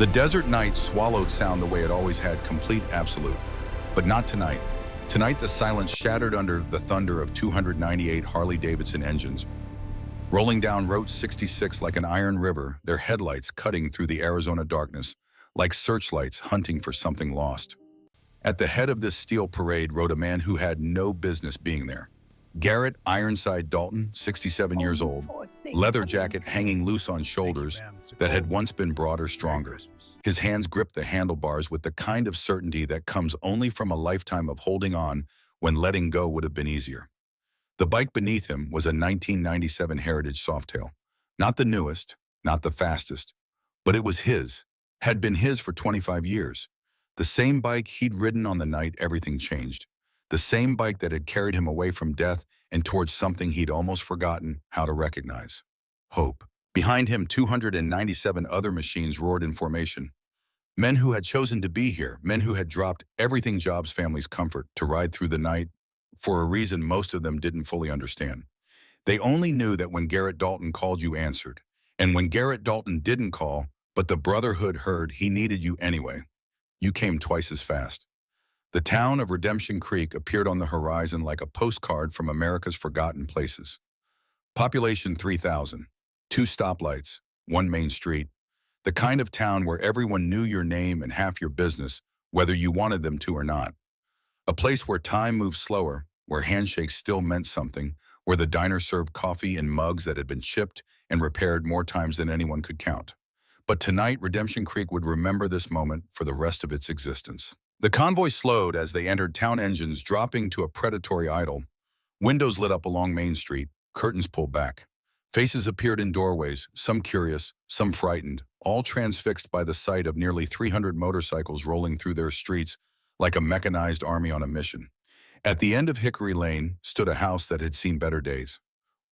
The desert night swallowed sound the way it always had, complete absolute. But not tonight. Tonight the silence shattered under the thunder of 298 Harley-Davidson engines, rolling down Route 66 like an iron river, their headlights cutting through the Arizona darkness, like searchlights hunting for something lost. At the head of this steel parade rode a man who had no business being there. Garrett Ironside Dalton, 67 years old, leather jacket hanging loose on shoulders that had once been broader, stronger. His hands gripped the handlebars with the kind of certainty that comes only from a lifetime of holding on when letting go would have been easier. The bike beneath him was a 1997 Heritage Softail. Not the newest, not the fastest, but it was his, had been his for 25 years. The same bike he'd ridden on the night everything changed. The same bike that had carried him away from death and towards something he'd almost forgotten how to recognize: hope. Behind him, 297 other machines roared in formation. Men who had chosen to be here, men who had dropped everything, jobs, families, comfort, to ride through the night for a reason most of them didn't fully understand. They only knew that when Garrett Dalton called, you answered. And when Garrett Dalton didn't call, but the brotherhood heard he needed you anyway, you came twice as fast. The town of Redemption Creek appeared on the horizon like a postcard from America's forgotten places. Population 3,000, 2 stoplights, 1 main street. The kind of town where everyone knew your name and half your business, whether you wanted them to or not. A place where time moved slower, where handshakes still meant something, where the diner served coffee in mugs that had been chipped and repaired more times than anyone could count. But tonight, Redemption Creek would remember this moment for the rest of its existence. The convoy slowed as they entered town, engines dropping to a predatory idle. Windows lit up along Main Street, curtains pulled back. Faces appeared in doorways, some curious, some frightened, all transfixed by the sight of nearly 300 motorcycles rolling through their streets like a mechanized army on a mission. At the end of Hickory Lane stood a house that had seen better days.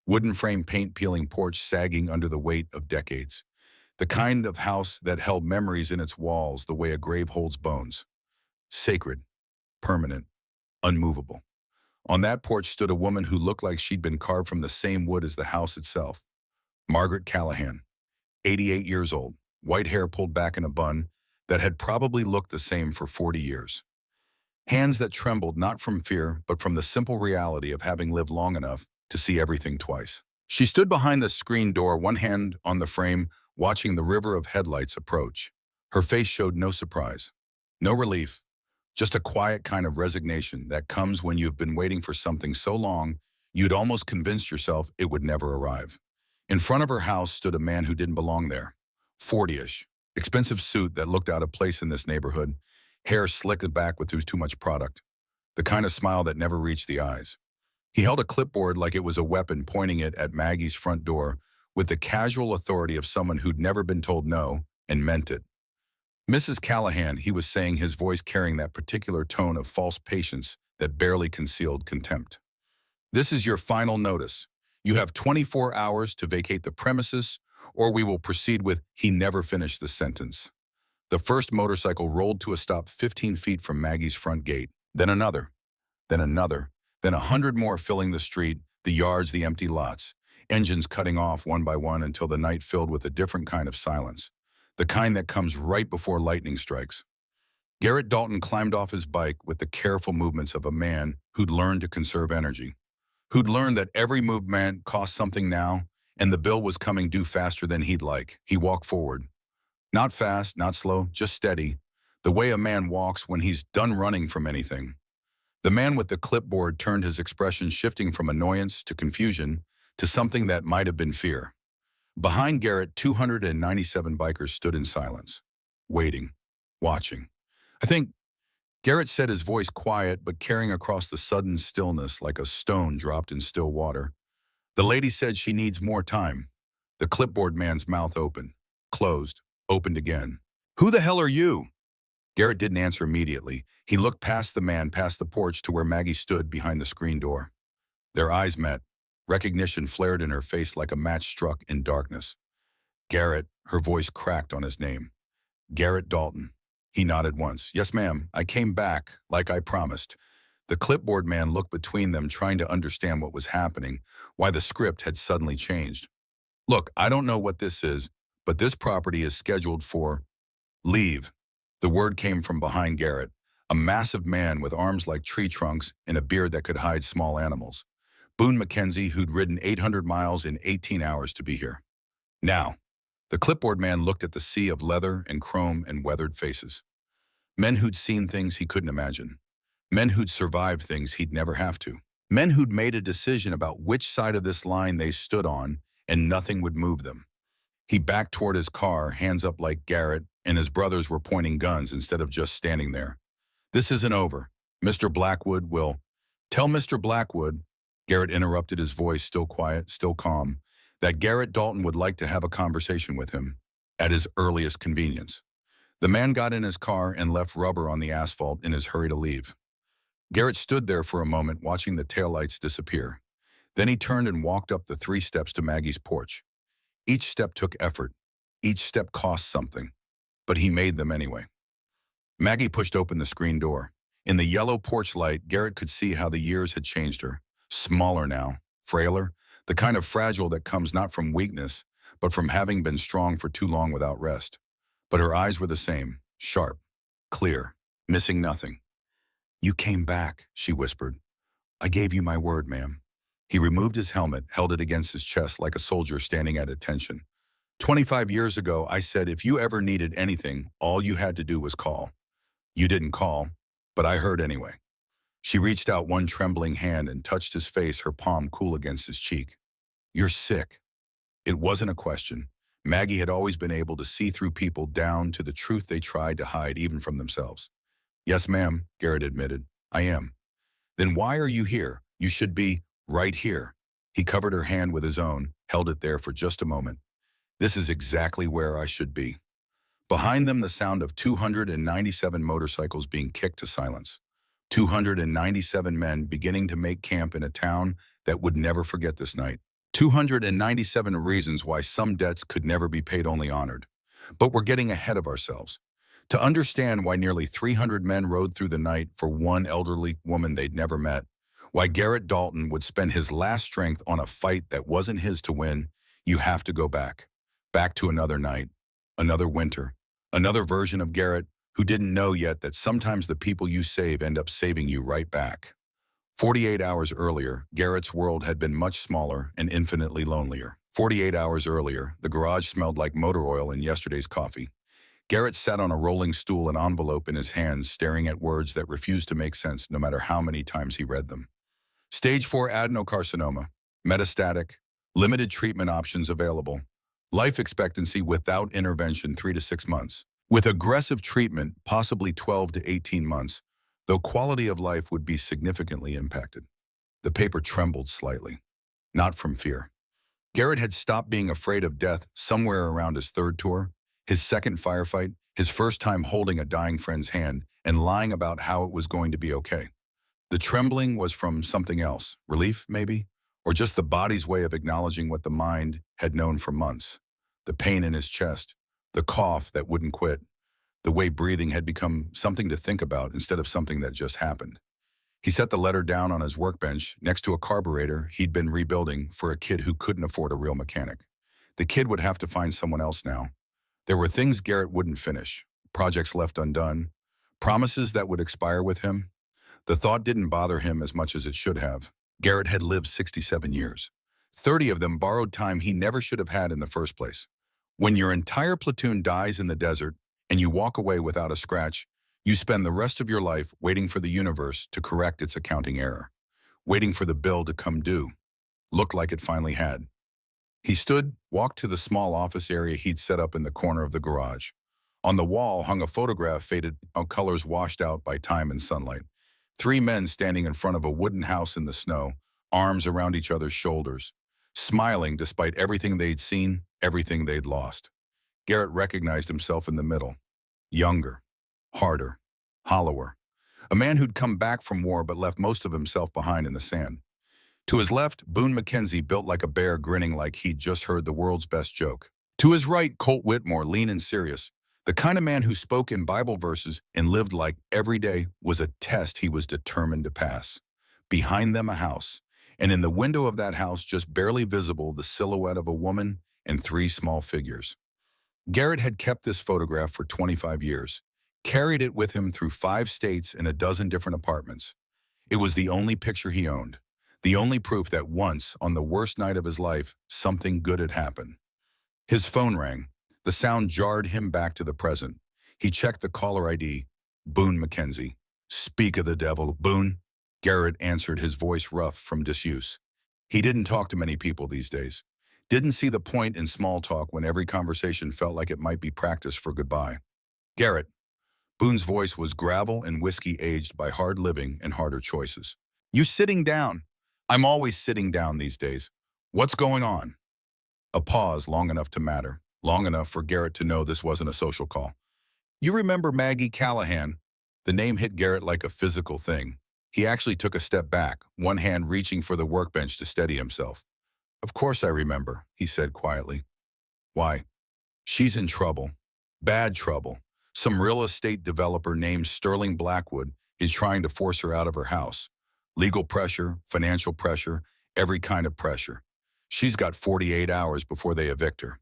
Wooden frame, paint-peeling porch sagging under the weight of decades. The kind of house that held memories in its walls the way a grave holds bones. Sacred, permanent, unmovable. On that porch stood a woman who looked like she'd been carved from the same wood as the house itself. Margaret Callahan, 88 years old, white hair pulled back in a bun that had probably looked the same for 40 years. Hands that trembled not from fear, but from the simple reality of having lived long enough to see everything twice. She stood behind the screen door, one hand on the frame, watching the river of headlights approach. Her face showed no surprise, no relief, just a quiet kind of resignation that comes when you've been waiting for something so long you'd almost convinced yourself it would never arrive. In front of her house stood a man who didn't belong there. 40-ish, expensive suit that looked out of place in this neighborhood, hair slicked back with too much product, the kind of smile that never reached the eyes. He held a clipboard like it was a weapon, pointing it at Maggie's front door with the casual authority of someone who'd never been told no and meant it. Mrs. Callahan, he was saying, his voice carrying that particular tone of false patience that barely concealed contempt. This is your final notice. You have 24 hours to vacate the premises, or we will proceed with, he never finished the sentence. The first motorcycle rolled to a stop 15 feet from Maggie's front gate, then another, then another, then 100 more filling the street, the yards, the empty lots, engines cutting off one by one until the night filled with a different kind of silence. The kind that comes right before lightning strikes. Garrett Dalton climbed off his bike with the careful movements of a man who'd learned to conserve energy, who'd learned that every movement cost something now, and the bill was coming due faster than he'd like. He walked forward. Not fast, not slow, just steady, the way a man walks when he's done running from anything. The man with the clipboard turned, his expression shifting from annoyance to confusion to something that might have been fear. Behind Garrett, 297 bikers stood in silence, waiting, watching. I think Garrett said, his voice quiet but carrying across the sudden stillness like a stone dropped in still water. The lady said she needs more time. The clipboard man's mouth opened, closed, opened again. Who the hell are you? Garrett didn't answer immediately. He looked past the man, past the porch to where Maggie stood behind the screen door. Their eyes met. Recognition flared in her face like a match struck in darkness. Garrett, her voice cracked on his name. Garrett Dalton. He nodded once. Yes, ma'am, I came back, like I promised. The clipboard man looked between them, trying to understand what was happening, why the script had suddenly changed. Look, I don't know what this is, but this property is scheduled for Leave. The word came from behind Garrett, a massive man with arms like tree trunks and a beard that could hide small animals. Boone Mackenzie, who'd ridden 800 miles in 18 hours to be here. Now, the clipboard man looked at the sea of leather and chrome and weathered faces. Men who'd seen things he couldn't imagine. Men who'd survived things he'd never have to. Men who'd made a decision about which side of this line they stood on, and nothing would move them. He backed toward his car, hands up like Garrett and his brothers were pointing guns instead of just standing there. This isn't over. Mr. Blackwood will... Tell Mr. Blackwood, Garrett interrupted, his voice still quiet, still calm, that Garrett Dalton would like to have a conversation with him at his earliest convenience. The man got in his car and left rubber on the asphalt in his hurry to leave. Garrett stood there for a moment watching the taillights disappear. Then he turned and walked up the 3 steps to Maggie's porch. Each step took effort. Each step cost something. But he made them anyway. Maggie pushed open the screen door. In the yellow porch light, Garrett could see how the years had changed her. Smaller now, frailer, the kind of fragile that comes not from weakness, but from having been strong for too long without rest. But her eyes were the same, sharp, clear, missing nothing. "You came back," she whispered. "I gave you my word, ma'am." He removed his helmet, held it against his chest like a soldier standing at attention. 25 years ago, I said if you ever needed anything, all you had to do was call. You didn't call, but I heard anyway. She reached out one trembling hand and touched his face, her palm cool against his cheek. "You're sick." It wasn't a question. Maggie had always been able to see through people down to the truth they tried to hide even from themselves. "Yes, ma'am," Garrett admitted. "I am." "Then why are you here? You should be right here." He covered her hand with his own, held it there for just a moment. "This is exactly where I should be." Behind them, the sound of 297 motorcycles being kicked to silence. 297 men beginning to make camp in a town that would never forget this night. 297 reasons why some debts could never be paid, only honored. But we're getting ahead of ourselves. To understand why nearly 300 men rode through the night for one elderly woman they'd never met, why Garrett Dalton would spend his last strength on a fight that wasn't his to win, you have to go back. Back to another night, another winter, another version of Garrett who didn't know yet that sometimes the people you save end up saving you right back. 48 hours earlier, Garrett's world had been much smaller and infinitely lonelier. 48 hours earlier, the garage smelled like motor oil and yesterday's coffee. Garrett sat on a rolling stool, an envelope in his hands, staring at words that refused to make sense no matter how many times he read them. Stage 4 adenocarcinoma, metastatic, limited treatment options available. Life expectancy without intervention 3 to 6 months. With aggressive treatment, possibly 12 to 18 months, though quality of life would be significantly impacted. The paper trembled slightly, not from fear. Garrett had stopped being afraid of death somewhere around his 3rd tour, his 2nd firefight, his first time holding a dying friend's hand and lying about how it was going to be okay. The trembling was from something else, relief maybe, or just the body's way of acknowledging what the mind had known for months. The pain in his chest, the cough that wouldn't quit, the way breathing had become something to think about instead of something that just happened. He set the letter down on his workbench next to a carburetor he'd been rebuilding for a kid who couldn't afford a real mechanic. The kid would have to find someone else now. There were things Garrett wouldn't finish, projects left undone, promises that would expire with him. The thought didn't bother him as much as it should have. Garrett had lived 67 years. 30 of them borrowed time he never should have had in the first place. When your entire platoon dies in the desert and you walk away without a scratch, you spend the rest of your life waiting for the universe to correct its accounting error, waiting for the bill to come due. Looked like it finally had. He stood, walked to the small office area he'd set up in the corner of the garage. On the wall hung a photograph faded, colors washed out by time and sunlight. 3 men standing in front of a wooden house in the snow, arms around each other's shoulders, smiling despite everything they'd seen, everything they'd lost. Garrett recognized himself in the middle. Younger, harder, hollower. A man who'd come back from war but left most of himself behind in the sand. To his left, Boone Mackenzie, built like a bear, grinning like he'd just heard the world's best joke. To his right, Colt Whitmore, lean and serious. The kind of man who spoke in Bible verses and lived like every day was a test he was determined to pass. Behind them, a house. And in the window of that house, just barely visible, the silhouette of a woman and 3 small figures. Garrett had kept this photograph for 25 years, carried it with him through 5 states and a dozen different apartments. It was the only picture he owned, the only proof that once, on the worst night of his life, something good had happened. His phone rang. The sound jarred him back to the present. He checked the caller ID. Boone Mackenzie. Speak of the devil, Boone. Garrett answered, his voice rough from disuse. He didn't talk to many people these days. Didn't see the point in small talk when every conversation felt like it might be practice for goodbye. Garrett. Boone's voice was gravel and whiskey aged by hard living and harder choices. You sitting down? I'm always sitting down these days. What's going on? A pause long enough to matter, long enough for Garrett to know this wasn't a social call. You remember Maggie Callahan? The name hit Garrett like a physical thing. He actually took a step back, one hand reaching for the workbench to steady himself. Of course I remember, he said quietly. Why? She's in trouble. Bad trouble. Some real estate developer named Sterling Blackwood is trying to force her out of her house. Legal pressure, financial pressure, every kind of pressure. She's got 48 hours before they evict her.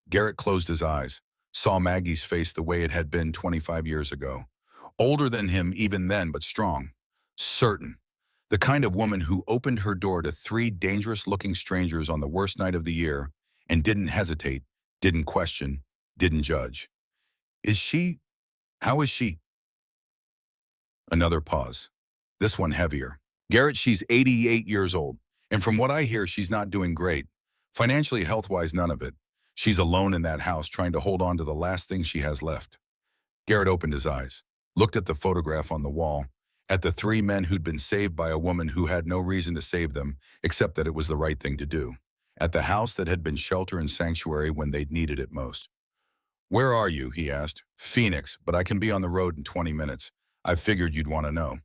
Garrett closed his eyes, saw Maggie's face the way it had been 25 years ago. Older than him even then, but strong. Certain. The kind of woman who opened her door to 3 dangerous-looking strangers on the worst night of the year and didn't hesitate, didn't question, didn't judge. Is she? How is she? Another pause. This one heavier. Garrett, she's 88 years old, and from what I hear, she's not doing great. Financially, health-wise, none of it. She's alone in that house trying to hold on to the last thing she has left. Garrett opened his eyes, looked at the photograph on the wall, at the 3 men who'd been saved by a woman who had no reason to save them, except that it was the right thing to do, at the house that had been shelter and sanctuary when they'd needed it most. Where are you? He asked. Phoenix, but I can be on the road in 20 minutes. I figured you'd want to know.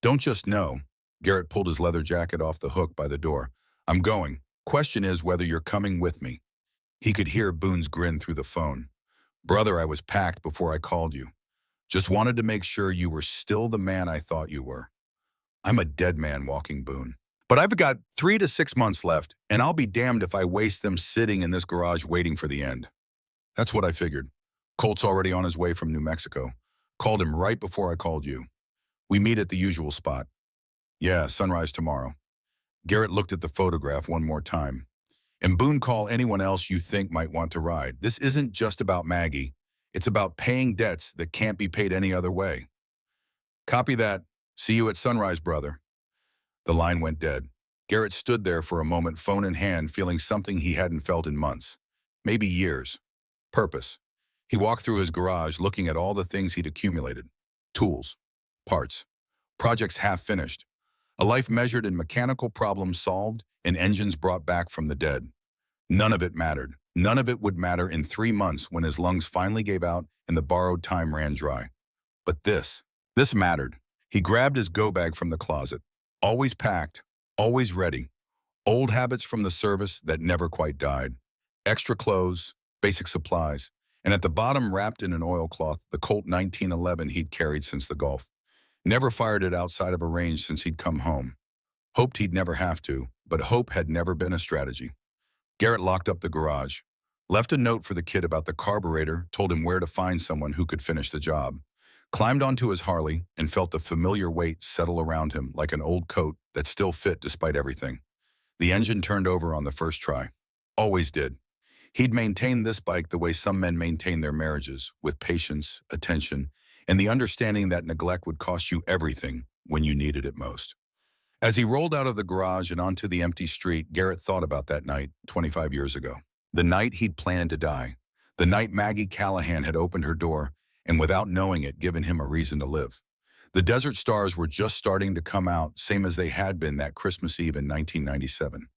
Don't just know. Garrett pulled his leather jacket off the hook by the door. I'm going. Question is whether you're coming with me. He could hear Boone's grin through the phone. Brother, I was packed before I called you. Just wanted to make sure you were still the man I thought you were. I'm a dead man walking, Boone. But I've got 3 to 6 months left, and I'll be damned if I waste them sitting in this garage waiting for the end. That's what I figured. Colt's already on his way from New Mexico. Called him right before I called you. We meet at the usual spot. Yeah, sunrise tomorrow. Garrett looked at the photograph one more time. And Boone, call anyone else you think might want to ride. This isn't just about Maggie. It's about paying debts that can't be paid any other way. Copy that. See you at sunrise, brother. The line went dead. Garrett stood there for a moment, phone in hand, feeling something he hadn't felt in months. Maybe years. Purpose. He walked through his garage, looking at all the things he'd accumulated. Tools. Parts. Projects half finished. A life measured in mechanical problems solved and engines brought back from the dead. None of it mattered. None of it would matter in 3 months when his lungs finally gave out and the borrowed time ran dry. But this mattered. He grabbed his go-bag from the closet. Always packed, always ready. Old habits from the service that never quite died. Extra clothes, basic supplies, and at the bottom, wrapped in an oilcloth, the Colt 1911 he'd carried since the Gulf. Never fired it outside of a range since he'd come home. Hoped he'd never have to, but hope had never been a strategy. Garrett locked up the garage, left a note for the kid about the carburetor, told him where to find someone who could finish the job, climbed onto his Harley and felt the familiar weight settle around him like an old coat that still fit despite everything. The engine turned over on the first try. Always did. He'd maintained this bike the way some men maintain their marriages, with patience, attention, and the understanding that neglect would cost you everything when you needed it most. As he rolled out of the garage and onto the empty street, Garrett thought about that night 25 years ago. The night he'd planned to die. The night Maggie Callahan had opened her door and, without knowing it, given him a reason to live. The desert stars were just starting to come out, same as they had been that Christmas Eve in 1997.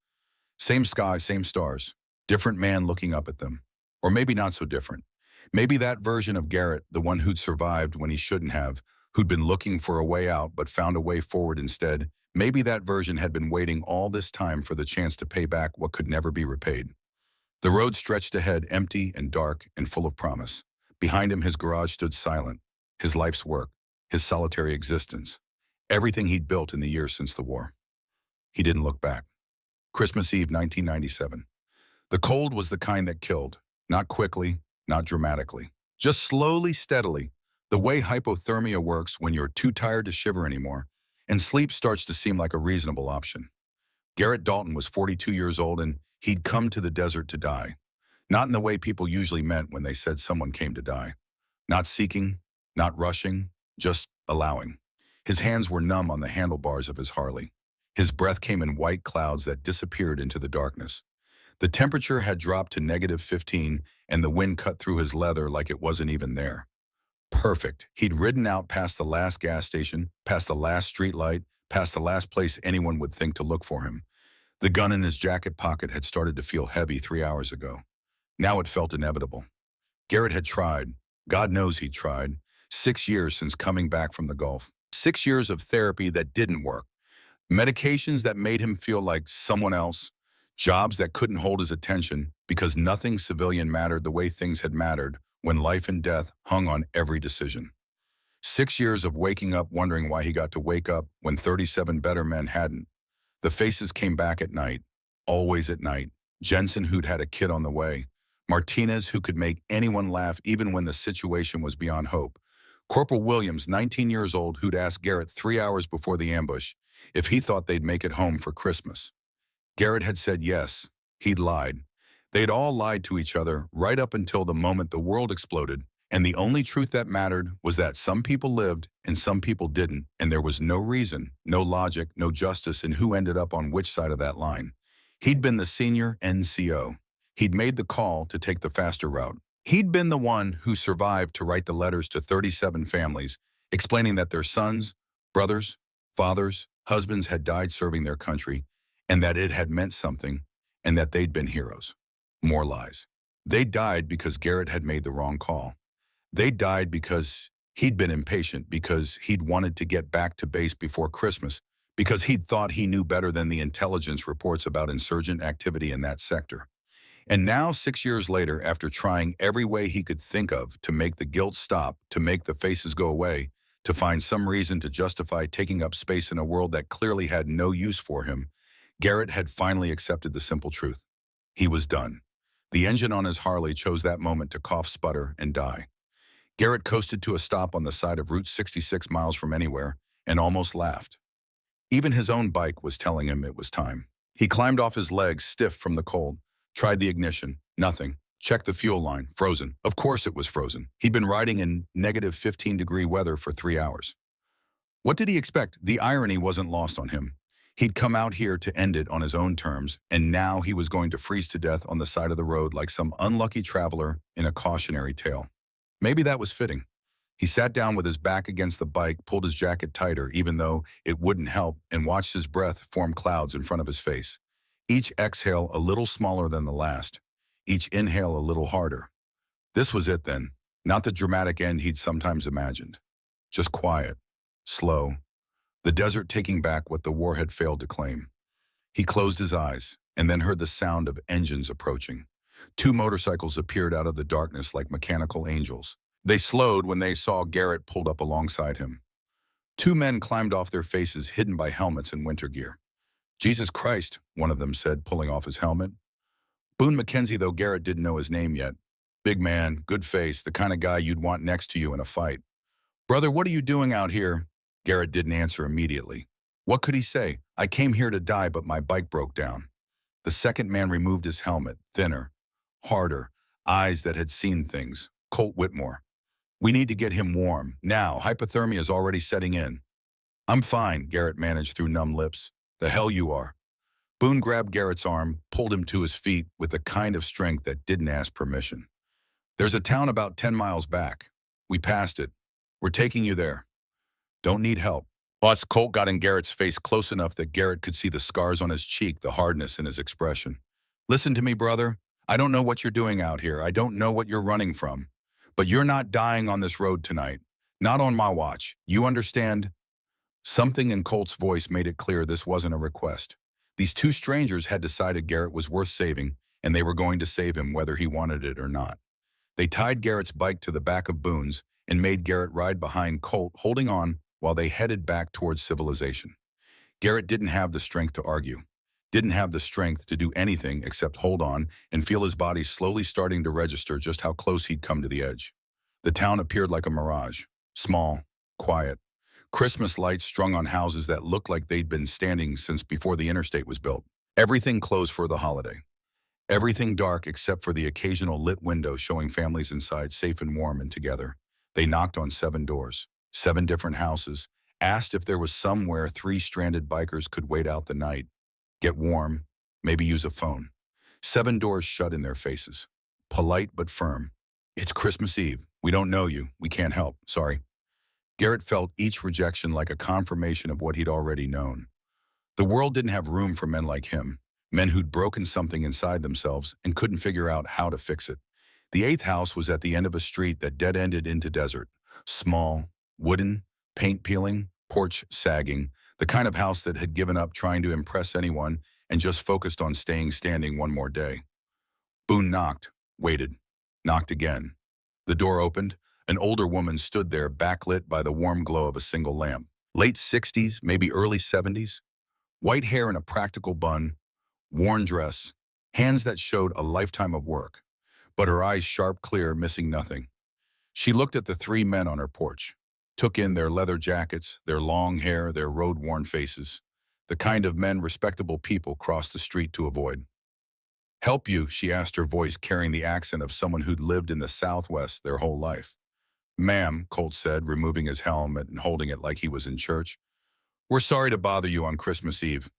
Same sky, same stars. Different man looking up at them. Or maybe not so different. Maybe that version of Garrett, the one who'd survived when he shouldn't have, who'd been looking for a way out but found a way forward instead, maybe that version had been waiting all this time for the chance to pay back what could never be repaid. The road stretched ahead, empty and dark and full of promise. Behind him, his garage stood silent, his life's work, his solitary existence, everything he'd built in the years since the war. He didn't look back. Christmas Eve, 1997. The cold was the kind that killed, not quickly, not dramatically. Just slowly, steadily, the way hypothermia works when you're too tired to shiver anymore, and sleep starts to seem like a reasonable option. Garrett Dalton was 42 years old and he'd come to the desert to die. Not in the way people usually meant when they said someone came to die. Not seeking, not rushing, just allowing. His hands were numb on the handlebars of his Harley. His breath came in white clouds that disappeared into the darkness. The temperature had dropped to -15 and the wind cut through his leather like it wasn't even there. Perfect. He'd ridden out past the last gas station, past the last street light, past the last place anyone would think to look for him. The gun in his jacket pocket had started to feel heavy 3 hours ago. Now it felt inevitable. Garrett had tried. God knows he'd tried. 6 years since coming back from the Gulf. 6 years of therapy that didn't work. Medications that made him feel like someone else. Jobs that couldn't hold his attention because nothing civilian mattered the way things had mattered when life and death hung on every decision. 6 years of waking up wondering why he got to wake up when 37 better men hadn't. The faces came back at night, always at night. Jensen, who'd had a kid on the way. Martinez, who could make anyone laugh even when the situation was beyond hope. Corporal Williams, 19 years old, who'd asked Garrett 3 hours before the ambush if he thought they'd make it home for Christmas. Garrett had said yes. He'd lied. They'd all lied to each other right up until the moment the world exploded, and the only truth that mattered was that some people lived and some people didn't, and there was no reason, no logic, no justice in who ended up on which side of that line. He'd been the senior NCO. He'd made the call to take the faster route. He'd been the one who survived to write the letters to 37 families, explaining that their sons, brothers, fathers, husbands had died serving their country, and that it had meant something, and that they'd been heroes. More lies. They died because Garrett had made the wrong call. They died because he'd been impatient, because he'd wanted to get back to base before Christmas, because he'd thought he knew better than the intelligence reports about insurgent activity in that sector. And now, 6 years later, after trying every way he could think of to make the guilt stop, to make the faces go away, to find some reason to justify taking up space in a world that clearly had no use for him, Garrett had finally accepted the simple truth. He was done. The engine on his Harley chose that moment to cough, sputter, and die. Garrett coasted to a stop on the side of Route 66 miles from anywhere and almost laughed. Even his own bike was telling him it was time. He climbed off his legs, stiff from the cold, tried the ignition, nothing. Checked the fuel line, frozen. Of course it was frozen. He'd been riding in -15-degree weather for 3 hours. What did he expect? The irony wasn't lost on him. He'd come out here to end it on his own terms, and now he was going to freeze to death on the side of the road like some unlucky traveler in a cautionary tale. Maybe that was fitting. He sat down with his back against the bike, pulled his jacket tighter, even though it wouldn't help, and watched his breath form clouds in front of his face. Each exhale a little smaller than the last. Each inhale a little harder. This was it then, not the dramatic end he'd sometimes imagined. Just quiet, slow, the desert taking back what the war had failed to claim. He closed his eyes and then heard the sound of engines approaching. 2 motorcycles appeared out of the darkness like mechanical angels. They slowed when they saw Garrett pulled up alongside him. 2 men climbed off their faces hidden by helmets and winter gear. "Jesus Christ," one of them said, pulling off his helmet. Boone McKenzie, though Garrett didn't know his name yet. Big man, good face, the kind of guy you'd want next to you in a fight. "Brother, what are you doing out here?" Garrett didn't answer immediately. What could he say? "I came here to die, but my bike broke down." The second man removed his helmet, thinner, harder, eyes that had seen things. Colt Whitmore. "We need to get him warm. Now, hypothermia is already setting in." "I'm fine," Garrett managed through numb lips. "The hell you are." Boone grabbed Garrett's arm, pulled him to his feet with the kind of strength that didn't ask permission. "There's a town about 10 miles back. We passed it. We're taking you there. Don't need help." Once Colt got in Garrett's face close enough that Garrett could see the scars on his cheek, the hardness in his expression. "Listen to me, brother. I don't know what you're doing out here. I don't know what you're running from. But you're not dying on this road tonight. Not on my watch. You understand?" Something in Colt's voice made it clear this wasn't a request. These 2 strangers had decided Garrett was worth saving, and they were going to save him whether he wanted it or not. They tied Garrett's bike to the back of Boone's and made Garrett ride behind Colt, holding on while they headed back towards civilization. Garrett didn't have the strength to argue. Didn't have the strength to do anything except hold on and feel his body slowly starting to register just how close he'd come to the edge. The town appeared like a mirage. Small, quiet. Christmas lights strung on houses that looked like they'd been standing since before the interstate was built. Everything closed for the holiday. Everything dark except for the occasional lit window showing families inside safe and warm and together. They knocked on 7 doors, 7 different houses, asked if there was somewhere 3 stranded bikers could wait out the night, get warm, maybe use a phone. 7 doors shut in their faces. Polite but firm. It's Christmas Eve. We don't know you. We can't help. Sorry. Garrett felt each rejection like a confirmation of what he'd already known. The world didn't have room for men like him, men who'd broken something inside themselves and couldn't figure out how to fix it. The 8th house was at the end of a street that dead-ended into desert. Small, wooden, paint peeling, porch sagging, the kind of house that had given up trying to impress anyone and just focused on staying standing one more day. Boone knocked, waited, knocked again. The door opened. An older woman stood there, backlit by the warm glow of a single lamp. Late 60s, maybe early 70s. White hair in a practical bun, worn dress, hands that showed a lifetime of work, but her eyes sharp, clear, missing nothing. She looked at the 3 men on her porch, took in their leather jackets, their long hair, their road-worn faces, the kind of men respectable people crossed the street to avoid. "Help you?" she asked, her voice carrying the accent of someone who'd lived in the Southwest their whole life. "Ma'am," Colt said, removing his helmet and holding it like he was in church. "We're sorry to bother you on Christmas Eve.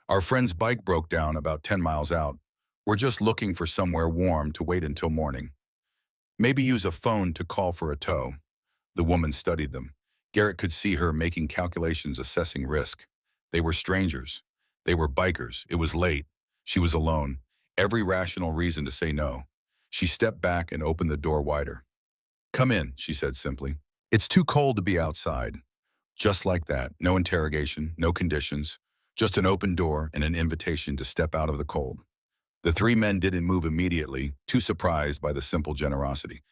Our friend's bike broke down about 10 miles out. We're just looking for somewhere warm to wait until morning. Maybe use a phone to call for a tow." The woman studied them. Garrett could see her making calculations, assessing risk. They were strangers. They were bikers. It was late. She was alone. Every rational reason to say no. She stepped back and opened the door wider. "Come in," she said simply. "It's too cold to be outside." Just like that, no interrogation, no conditions, just an open door and an invitation to step out of the cold. The 3 men didn't move immediately, too surprised by the simple generosity.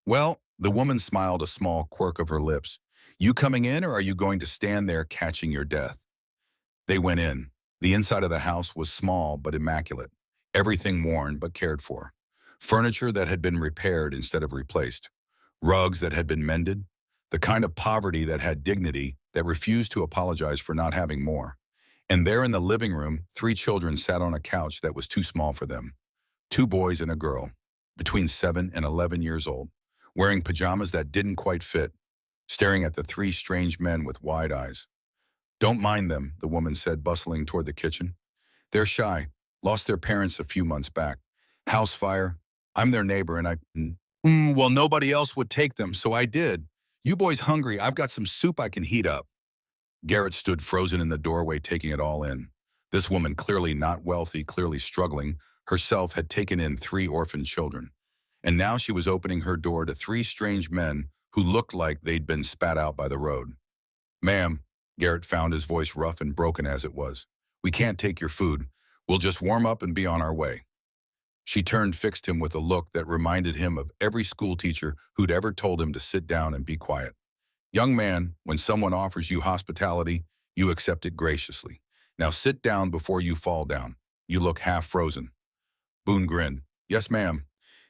"Well," the woman smiled, a small quirk of her lips. "You coming in, or are you going to stand there catching your death?" They went in. The inside of the house was small but immaculate. Everything worn but cared for. Furniture that had been repaired instead of replaced. Rugs that had been mended. The kind of poverty that had dignity, that refused to apologize for not having more. And there in the living room, 3 children sat on a couch that was too small for them. 2 boys and a girl, between 7 and 11 years old, wearing pajamas that didn't quite fit, staring at the 3 strange men with wide eyes. "Don't mind them," the woman said, bustling toward the kitchen. "They're shy, lost their parents a few months back. House fire. I'm their neighbor and well, nobody else would take them, so I did. You boys hungry? I've got some soup I can heat up." Garrett stood frozen in the doorway, taking it all in. This woman, clearly not wealthy, clearly struggling, herself had taken in 3 orphan children. And now she was opening her door to 3 strange men who looked like they'd been spat out by the road. "Ma'am," Garrett found his voice rough and broken as it was, "we can't take your food. We'll just warm up and be on our way." She turned, fixed him with a look that reminded him of every schoolteacher who'd ever told him to sit down and be quiet. "Young man, when someone offers you hospitality, you accept it graciously. Now sit down before you fall down. You look half frozen." Boone grinned. "Yes, ma'am."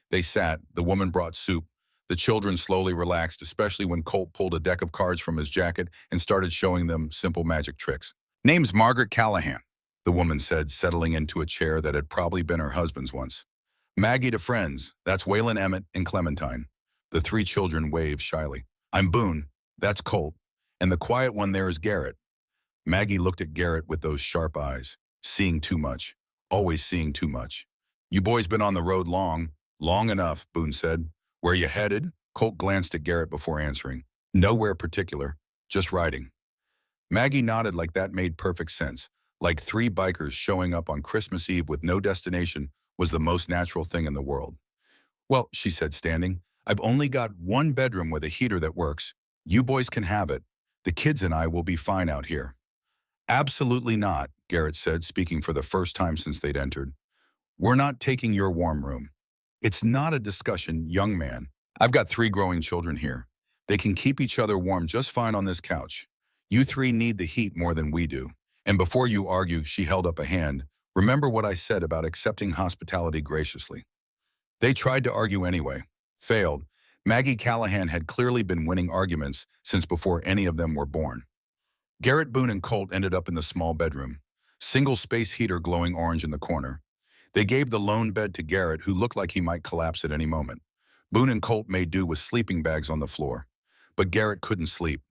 They sat. The woman brought soup. The children slowly relaxed, especially when Colt pulled a deck of cards from his jacket and started showing them simple magic tricks. "Name's Margaret Callahan," the woman said, settling into a chair that had probably been her husband's once. "Maggie to friends. That's Waylon, Emmett, and Clementine." The 3 children waved shyly. "I'm Boone. That's Colt. And the quiet one there is Garrett." Maggie looked at Garrett with those sharp eyes, seeing too much, always seeing too much. "You boys been on the road long." "Long enough," Boone said. "Where you headed?" Colt glanced at Garrett before answering. "Nowhere particular, just riding." Maggie nodded like that made perfect sense. Like 3 bikers showing up on Christmas Eve with no destination was the most natural thing in the world. "Well," she said, standing, "I've only got 1 bedroom with a heater that works. You boys can have it. The kids and I will be fine out here." "Absolutely not," Garrett said, speaking for the first time since they'd entered. "We're not taking your warm room." "It's not a discussion, young man. I've got 3 growing children here. They can keep each other warm just fine on this couch. You 3 need the heat more than we do." And before you argue, she held up a hand. Remember what I said about accepting hospitality graciously. They tried to argue anyway. Failed. Maggie Callahan had clearly been winning arguments since before any of them were born. Garrett, Boone, and Colt ended up in the small bedroom. Single space heater glowing orange in the corner. They gave the lone bed to Garrett, who looked like he might collapse at any moment. Boone and Colt made do with sleeping bags on the floor. But Garrett couldn't sleep.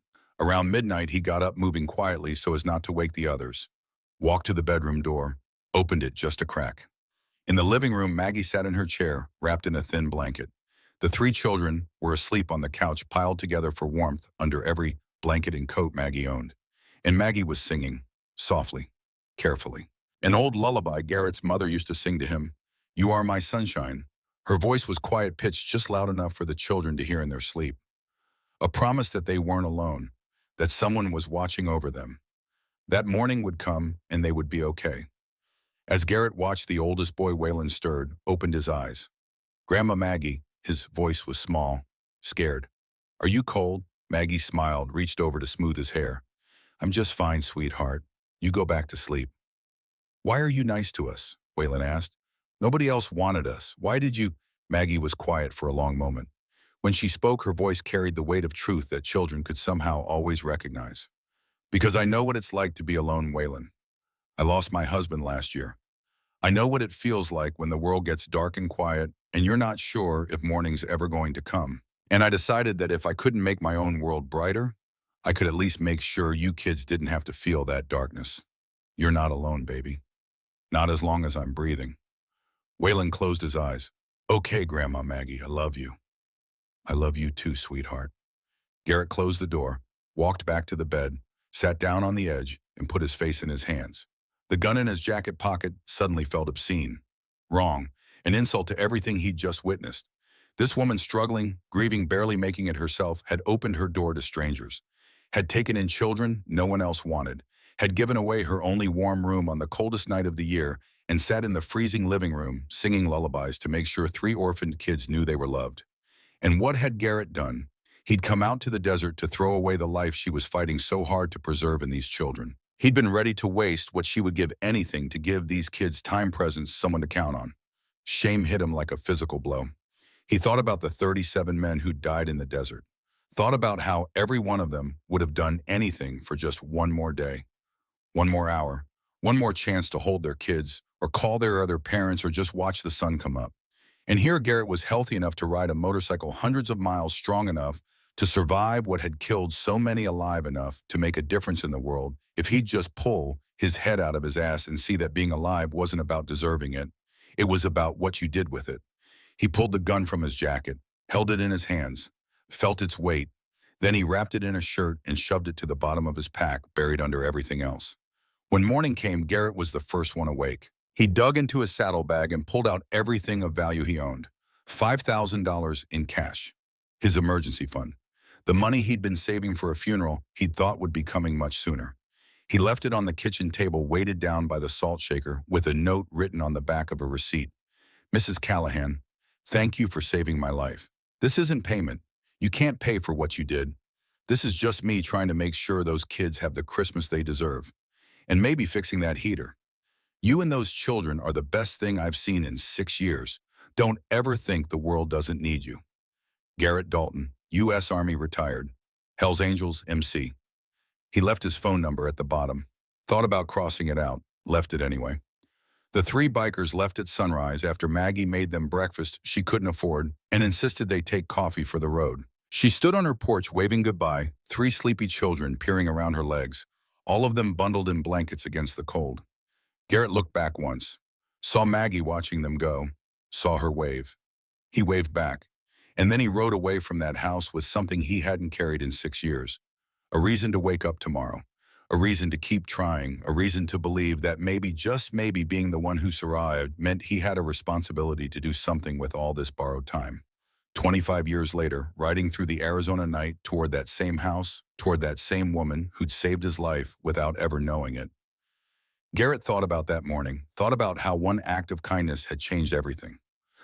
Around midnight, he got up, moving quietly so as not to wake the others. Walked to the bedroom door, opened it just a crack. In the living room, Maggie sat in her chair, wrapped in a thin blanket. The three children were asleep on the couch, piled together for warmth under every blanket and coat Maggie owned. And Maggie was singing, softly, carefully. An old lullaby Garrett's mother used to sing to him, "You are my sunshine." Her voice was quiet pitched, just loud enough for the children to hear in their sleep. A promise that they weren't alone, that someone was watching over them. That morning would come and they would be okay. As Garrett watched, the oldest boy, Waylon, stirred, opened his eyes. "Grandma Maggie," his voice was small, scared. "Are you cold?" Maggie smiled, reached over to smooth his hair. "I'm just fine, sweetheart. You go back to sleep." "Why are you nice to us?" Waylon asked. "Nobody else wanted us. Why did you—" Maggie was quiet for a long moment. When she spoke, her voice carried the weight of truth that children could somehow always recognize. "Because I know what it's like to be alone, Waylon. I lost my husband last year. I know what it feels like when the world gets dark and quiet and you're not sure if morning's ever going to come. And I decided that if I couldn't make my own world brighter, I could at least make sure you kids didn't have to feel that darkness. You're not alone, baby. Not as long as I'm breathing." Waylon closed his eyes. "Okay, Grandma Maggie, I love you." "I love you too, sweetheart." Garrett closed the door, walked back to the bed, sat down on the edge, and put his face in his hands. The gun in his jacket pocket suddenly felt obscene. Wrong. An insult to everything he'd just witnessed. This woman, struggling, grieving, barely making it herself, had opened her door to strangers. Had taken in children no one else wanted. Had given away her only warm room on the coldest night of the year and sat in the freezing living room singing lullabies to make sure three orphaned kids knew they were loved. And what had Garrett done? He'd come out to the desert to throw away the life she was fighting so hard to preserve in these children. He'd been ready to waste what she would give anything to give these kids time, presence, someone to count on. Shame hit him like a physical blow. He thought about the 37 men who died in the desert. Thought about how every one of them would have done anything for just one more day, one more hour, one more chance to hold their kids or call their other parents or just watch the sun come up. And here Garrett was healthy enough to ride a motorcycle hundreds of miles, strong enough to survive what had killed so many, alive enough to make a difference in the world if he'd just pull his head out of his ass and see that being alive wasn't about deserving it. It was about what you did with it. He pulled the gun from his jacket, held it in his hands, felt its weight. Then he wrapped it in a shirt and shoved it to the bottom of his pack, buried under everything else. When morning came, Garrett was the first one awake. He dug into his saddlebag and pulled out everything of value he owned. $5,000 in cash. His emergency fund. The money he'd been saving for a funeral he'd thought would be coming much sooner. He left it on the kitchen table, weighted down by the salt shaker, with a note written on the back of a receipt. "Mrs. Callahan, thank you for saving my life. This isn't payment. You can't pay for what you did. This is just me trying to make sure those kids have the Christmas they deserve. And maybe fixing that heater. You and those children are the best thing I've seen in 6 years. Don't ever think the world doesn't need you. Garrett Dalton, U.S. Army, retired. Hells Angels, MC." He left his phone number at the bottom. Thought about crossing it out. Left it anyway. The three bikers left at sunrise after Maggie made them breakfast she couldn't afford and insisted they take coffee for the road. She stood on her porch waving goodbye, three sleepy children peering around her legs, all of them bundled in blankets against the cold. Garrett looked back once, saw Maggie watching them go, saw her wave. He waved back, and then he rode away from that house with something he hadn't carried in 6 years. A reason to wake up tomorrow, a reason to keep trying, a reason to believe that maybe, just maybe, being the one who survived meant he had a responsibility to do something with all this borrowed time. 25 years later, riding through the Arizona night toward that same house, toward that same woman who'd saved his life without ever knowing it. Garrett thought about that morning, thought about how one act of kindness had changed everything.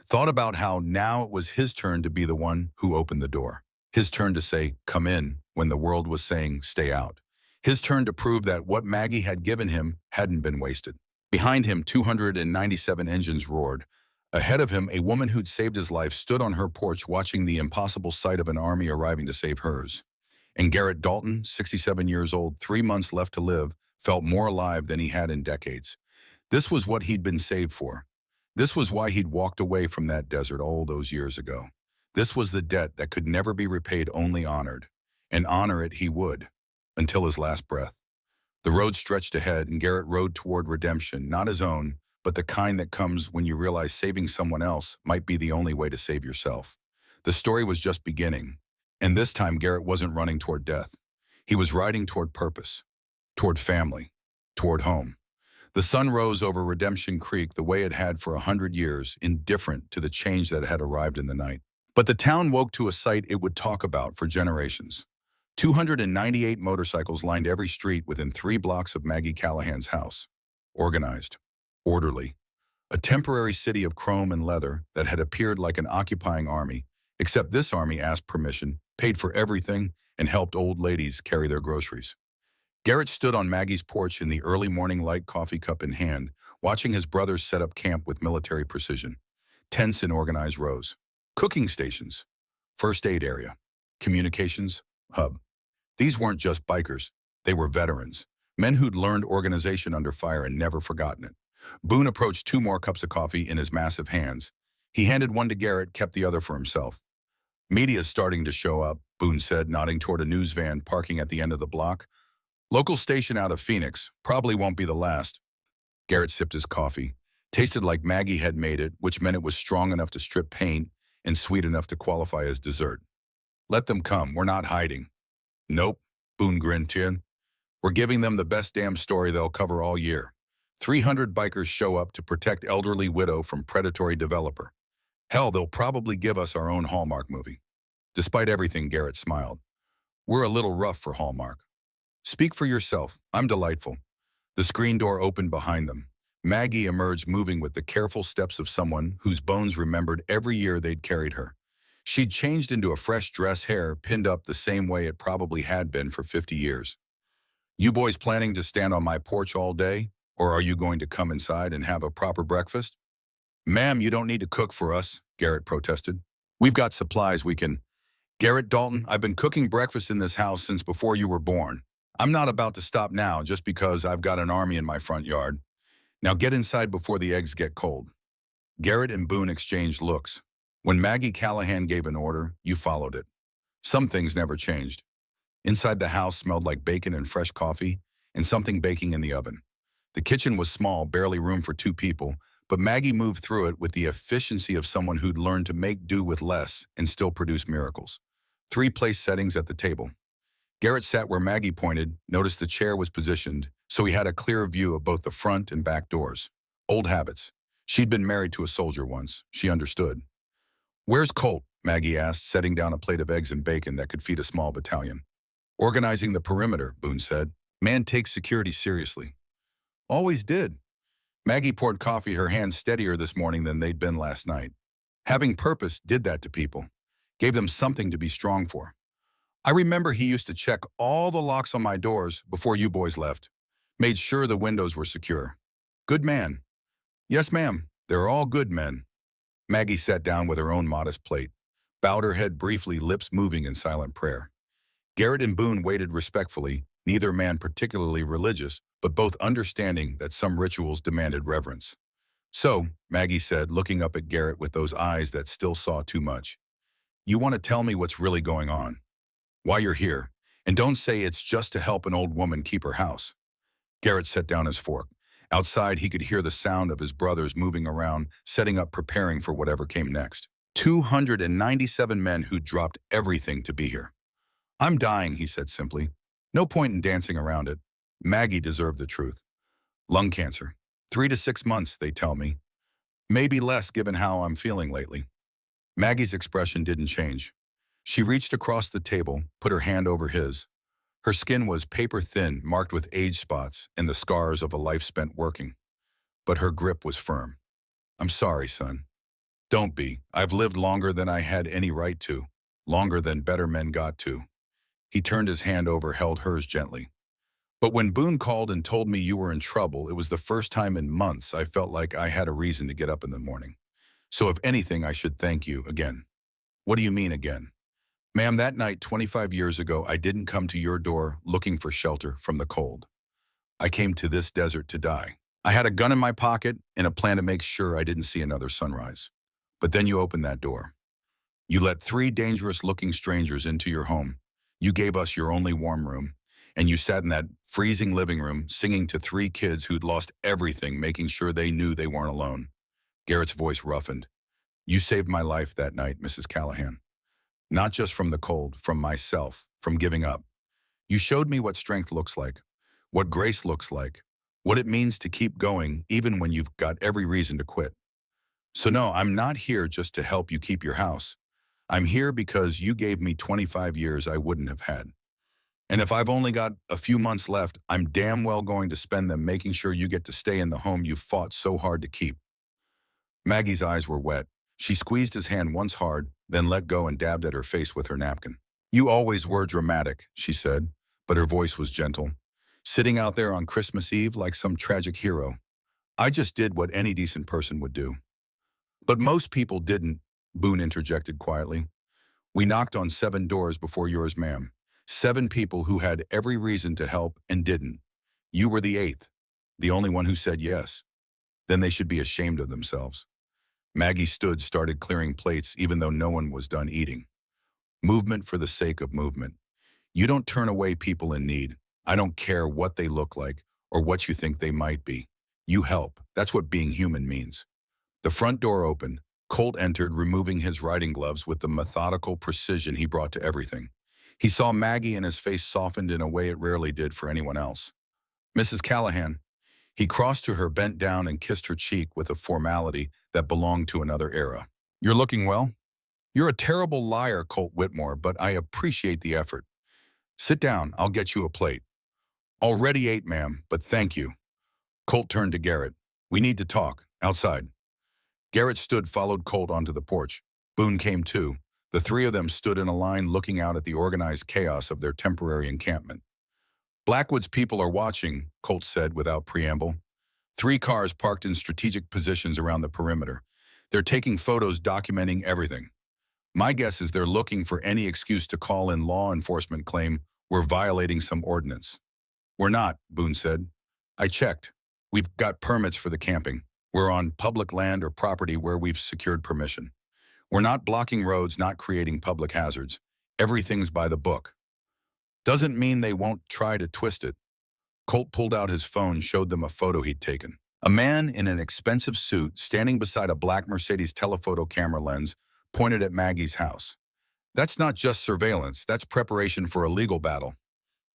Thought about how now it was his turn to be the one who opened the door. His turn to say, "Come in," when the world was saying, "Stay out." His turn to prove that what Maggie had given him hadn't been wasted. Behind him, 297 engines roared. Ahead of him, a woman who'd saved his life stood on her porch watching the impossible sight of an army arriving to save hers. And Garrett Dalton, 67 years old, 3 months left to live, felt more alive than he had in decades. This was what he'd been saved for. This was why he'd walked away from that desert all those years ago. This was the debt that could never be repaid, only honored. And honor it he would, until his last breath. The road stretched ahead, and Garrett rode toward redemption, not his own, but the kind that comes when you realize saving someone else might be the only way to save yourself. The story was just beginning, and this time Garrett wasn't running toward death. He was riding toward purpose, toward family, toward home. The sun rose over Redemption Creek the way it had for 100 years, indifferent to the change that had arrived in the night. But the town woke to a sight it would talk about for generations. 298 motorcycles lined every street within 3 blocks of Maggie Callahan's house. Organized, orderly. A temporary city of chrome and leather that had appeared like an occupying army, except this army asked permission, paid for everything, and helped old ladies carry their groceries. Garrett stood on Maggie's porch in the early morning light, coffee cup in hand, watching his brothers set up camp with military precision. Tents in organized rows. Cooking stations. First aid area. Communications hub. These weren't just bikers. They were veterans. Men who'd learned organization under fire and never forgotten it. Boone approached 2 more cups of coffee in his massive hands. He handed one to Garrett, kept the other for himself. Media's starting to show up, Boone said, nodding toward a news van parking at the end of the block. Local station out of Phoenix. Probably won't be the last. Garrett sipped his coffee. Tasted like Maggie had made it, which meant it was strong enough to strip paint and sweet enough to qualify as dessert. Let them come. We're not hiding. Nope, Boone grinned to him. We're giving them the best damn story they'll cover all year. 300 bikers show up to protect elderly widow from predatory developer. Hell, they'll probably give us our own Hallmark movie. Despite everything, Garrett smiled. We're a little rough for Hallmark. Speak for yourself. I'm delightful. The screen door opened behind them. Maggie emerged, moving with the careful steps of someone whose bones remembered every year they'd carried her. She'd changed into a fresh dress, hair pinned up the same way it probably had been for 50 years. You boys planning to stand on my porch all day, or are you going to come inside and have a proper breakfast? Ma'am, you don't need to cook for us, Garrett protested. We've got supplies we can. Garrett Dalton, I've been cooking breakfast in this house since before you were born. I'm not about to stop now just because I've got an army in my front yard. Now get inside before the eggs get cold. Garrett and Boone exchanged looks. When Maggie Callahan gave an order, you followed it. Some things never changed. Inside the house smelled like bacon and fresh coffee, and something baking in the oven. The kitchen was small, barely room for 2 people, but Maggie moved through it with the efficiency of someone who'd learned to make do with less and still produce miracles. 3 place settings at the table. Garrett sat where Maggie pointed, noticed the chair was positioned, so he had a clear view of both the front and back doors. Old habits. She'd been married to a soldier once. She understood. Where's Colt? Maggie asked, setting down a plate of eggs and bacon that could feed a small battalion. Organizing the perimeter, Boone said. Man takes security seriously. Always did. Maggie poured coffee, her hands steadier this morning than they'd been last night. Having purpose did that to people. Gave them something to be strong for. I remember he used to check all the locks on my doors before you boys left. Made sure the windows were secure. Good man. Yes, ma'am. They're all good men. Maggie sat down with her own modest plate, bowed her head briefly, lips moving in silent prayer. Garrett and Boone waited respectfully, neither man particularly religious, but both understanding that some rituals demanded reverence. So, Maggie said, looking up at Garrett with those eyes that still saw too much. You want to tell me what's really going on? Why you're here? And don't say it's just to help an old woman keep her house. Garrett set down his fork. Outside, he could hear the sound of his brothers moving around, setting up, preparing for whatever came next. 297 men who dropped everything to be here. I'm dying, he said simply. No point in dancing around it. Maggie deserved the truth. Lung cancer. 3 to 6 months, they tell me. Maybe less given how I'm feeling lately. Maggie's expression didn't change. She reached across the table, put her hand over his. Her skin was paper thin, marked with age spots and the scars of a life spent working. But her grip was firm. I'm sorry, son. Don't be. I've lived longer than I had any right to, longer than better men got to. He turned his hand over, held hers gently. But when Boone called and told me you were in trouble, it was the first time in months I felt like I had a reason to get up in the morning. So if anything, I should thank you again. What do you mean again? Ma'am, that night 25 years ago, I didn't come to your door looking for shelter from the cold. I came to this desert to die. I had a gun in my pocket and a plan to make sure I didn't see another sunrise. But then you opened that door. You let three dangerous-looking strangers into your home. You gave us your only warm room, and you sat in that freezing living room singing to three kids who'd lost everything, making sure they knew they weren't alone. Garrett's voice roughened. You saved my life that night, Mrs. Callahan. Not just from the cold, from myself, from giving up. You showed me what strength looks like, what grace looks like, what it means to keep going even when you've got every reason to quit. So no, I'm not here just to help you keep your house. I'm here because you gave me 25 years I wouldn't have had. And if I've only got a few months left, I'm damn well going to spend them making sure you get to stay in the home you fought so hard to keep. Maggie's eyes were wet. She squeezed his hand once hard, then let go and dabbed at her face with her napkin. You always were dramatic, she said, but her voice was gentle. Sitting out there on Christmas Eve like some tragic hero. I just did what any decent person would do. But most people didn't, Boone interjected quietly. We knocked on 7 doors before yours, ma'am. 7 people who had every reason to help and didn't. You were the 8th, the only one who said yes. Then they should be ashamed of themselves. Maggie started clearing plates even though no one was done eating. Movement for the sake of movement. You don't turn away people in need. I don't care what they look like or what you think they might be. You help. That's what being human means. The front door opened. Colt entered, removing his riding gloves with the methodical precision he brought to everything. He saw Maggie and his face softened in a way it rarely did for anyone else. Mrs. Callahan. He crossed to her, bent down, and kissed her cheek with a formality that belonged to another era. You're looking well? You're a terrible liar, Colt Whitmore, but I appreciate the effort. Sit down, I'll get you a plate. Already ate, ma'am, but thank you. Colt turned to Garrett. We need to talk, outside. Garrett followed Colt onto the porch. Boone came too. The 3 of them stood in a line looking out at the organized chaos of their temporary encampment. Blackwood's people are watching, Colt said without preamble. 3 cars parked in strategic positions around the perimeter. They're taking photos documenting everything. My guess is they're looking for any excuse to call in law enforcement claim we're violating some ordinance. We're not, Boone said. I checked. We've got permits for the camping. We're on public land or property where we've secured permission. We're not blocking roads, not creating public hazards. Everything's by the book. Doesn't mean they won't try to twist it. Colt pulled out his phone, showed them a photo he'd taken. A man in an expensive suit standing beside a black Mercedes telephoto camera lens pointed at Maggie's house. That's not just surveillance, that's preparation for a legal battle.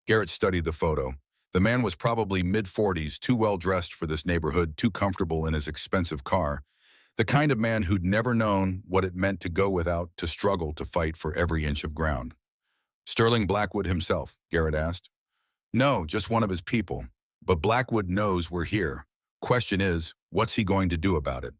Garrett studied the photo. The man was probably mid-40s, too well-dressed for this neighborhood, too comfortable in his expensive car. The kind of man who'd never known what it meant to go without, to struggle to fight for every inch of ground. Sterling Blackwood himself, Garrett asked. No, just one of his people. But Blackwood knows we're here. Question is, what's he going to do about it?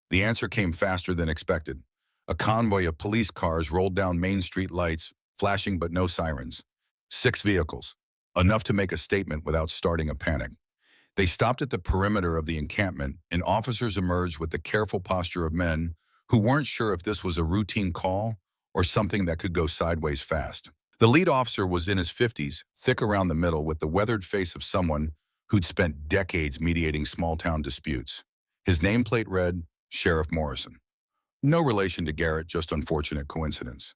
The answer came faster than expected. A convoy of police cars rolled down Main Street, lights flashing but no sirens. 6 vehicles, enough to make a statement without starting a panic. They stopped at the perimeter of the encampment, and officers emerged with the careful posture of men who weren't sure if this was a routine call or something that could go sideways fast. The lead officer was in his 50s, thick around the middle, with the weathered face of someone who'd spent decades mediating small-town disputes. His nameplate read, Sheriff Morrison. No relation to Garrett, just unfortunate coincidence.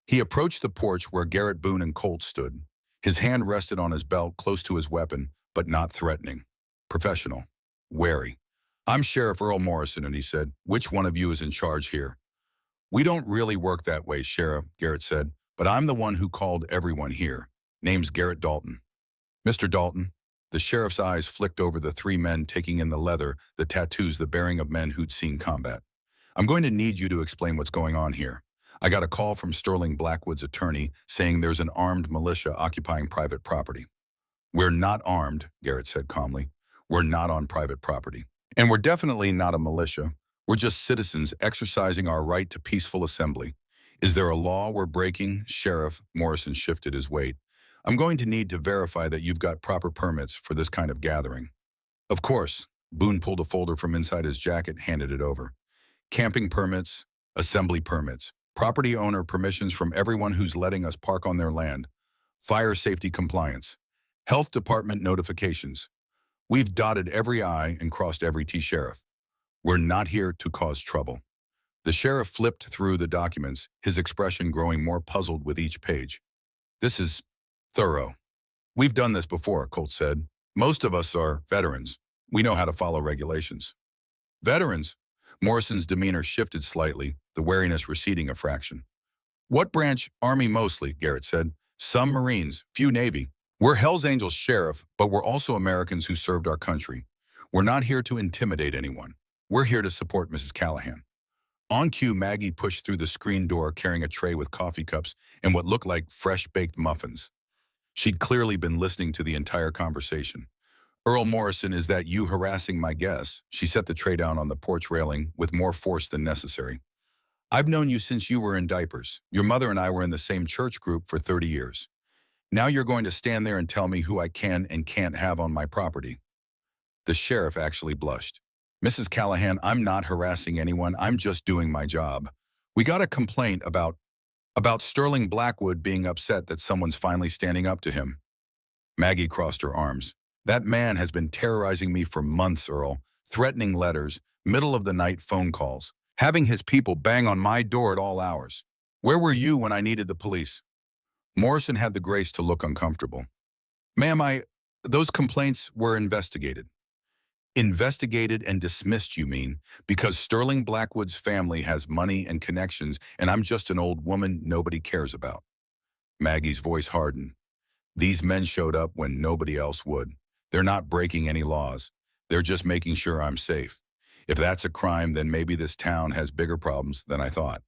He approached the porch where Garrett, Boone, and Colt stood. His hand rested on his belt, close to his weapon, but not threatening. Professional. Wary. I'm Sheriff Earl Morrison, and he said, which one of you is in charge here? We don't really work that way, Sheriff, Garrett said, but I'm the one who called everyone here. Name's Garrett Dalton. Mr. Dalton. The sheriff's eyes flicked over the 3 men, taking in the leather, the tattoos, the bearing of men who'd seen combat. I'm going to need you to explain what's going on here. I got a call from Sterling Blackwood's attorney saying there's an armed militia occupying private property. We're not armed, Garrett said calmly. We're not on private property. And we're definitely not a militia. We're just citizens exercising our right to peaceful assembly. Is there a law we're breaking? Sheriff Morrison shifted his weight. I'm going to need to verify that you've got proper permits for this kind of gathering. Of course. Boone pulled a folder from inside his jacket, handed it over. Camping permits, assembly permits, property owner permissions from everyone who's letting us park on their land, fire safety compliance, health department notifications. We've dotted every I and crossed every T, Sheriff. We're not here to cause trouble. The sheriff flipped through the documents, his expression growing more puzzled with each page. This is thorough. We've done this before, Colt said. Most of us are veterans. We know how to follow regulations. Veterans? Morrison's demeanor shifted slightly, the wariness receding a fraction. What branch? Army mostly, Garrett said. Some Marines, few Navy. We're Hell's Angels, Sheriff, but we're also Americans who served our country. We're not here to intimidate anyone. We're here to support Mrs. Callahan. On cue, Maggie pushed through the screen door carrying a tray with coffee cups and what looked like fresh-baked muffins. She'd clearly been listening to the entire conversation. Earl Morrison, is that you harassing my guests? She set the tray down on the porch railing with more force than necessary. I've known you since you were in diapers. Your mother and I were in the same church group for 30 years. Now you're going to stand there and tell me who I can and can't have on my property. The sheriff actually blushed. Mrs. Callahan, I'm not harassing anyone. I'm just doing my job. We got a complaint about Sterling Blackwood being upset that someone's finally standing up to him. Maggie crossed her arms. That man has been terrorizing me for months, Earl. Threatening letters, middle-of-the-night phone calls, having his people bang on my door at all hours. Where were you when I needed the police? Morrison had the grace to look uncomfortable. Ma'am, those complaints were investigated. Investigated and dismissed, you mean, because Sterling Blackwood's family has money and connections, and I'm just an old woman nobody cares about. Maggie's voice hardened. These men showed up when nobody else would. They're not breaking any laws. They're just making sure I'm safe. If that's a crime, then maybe this town has bigger problems than I thought.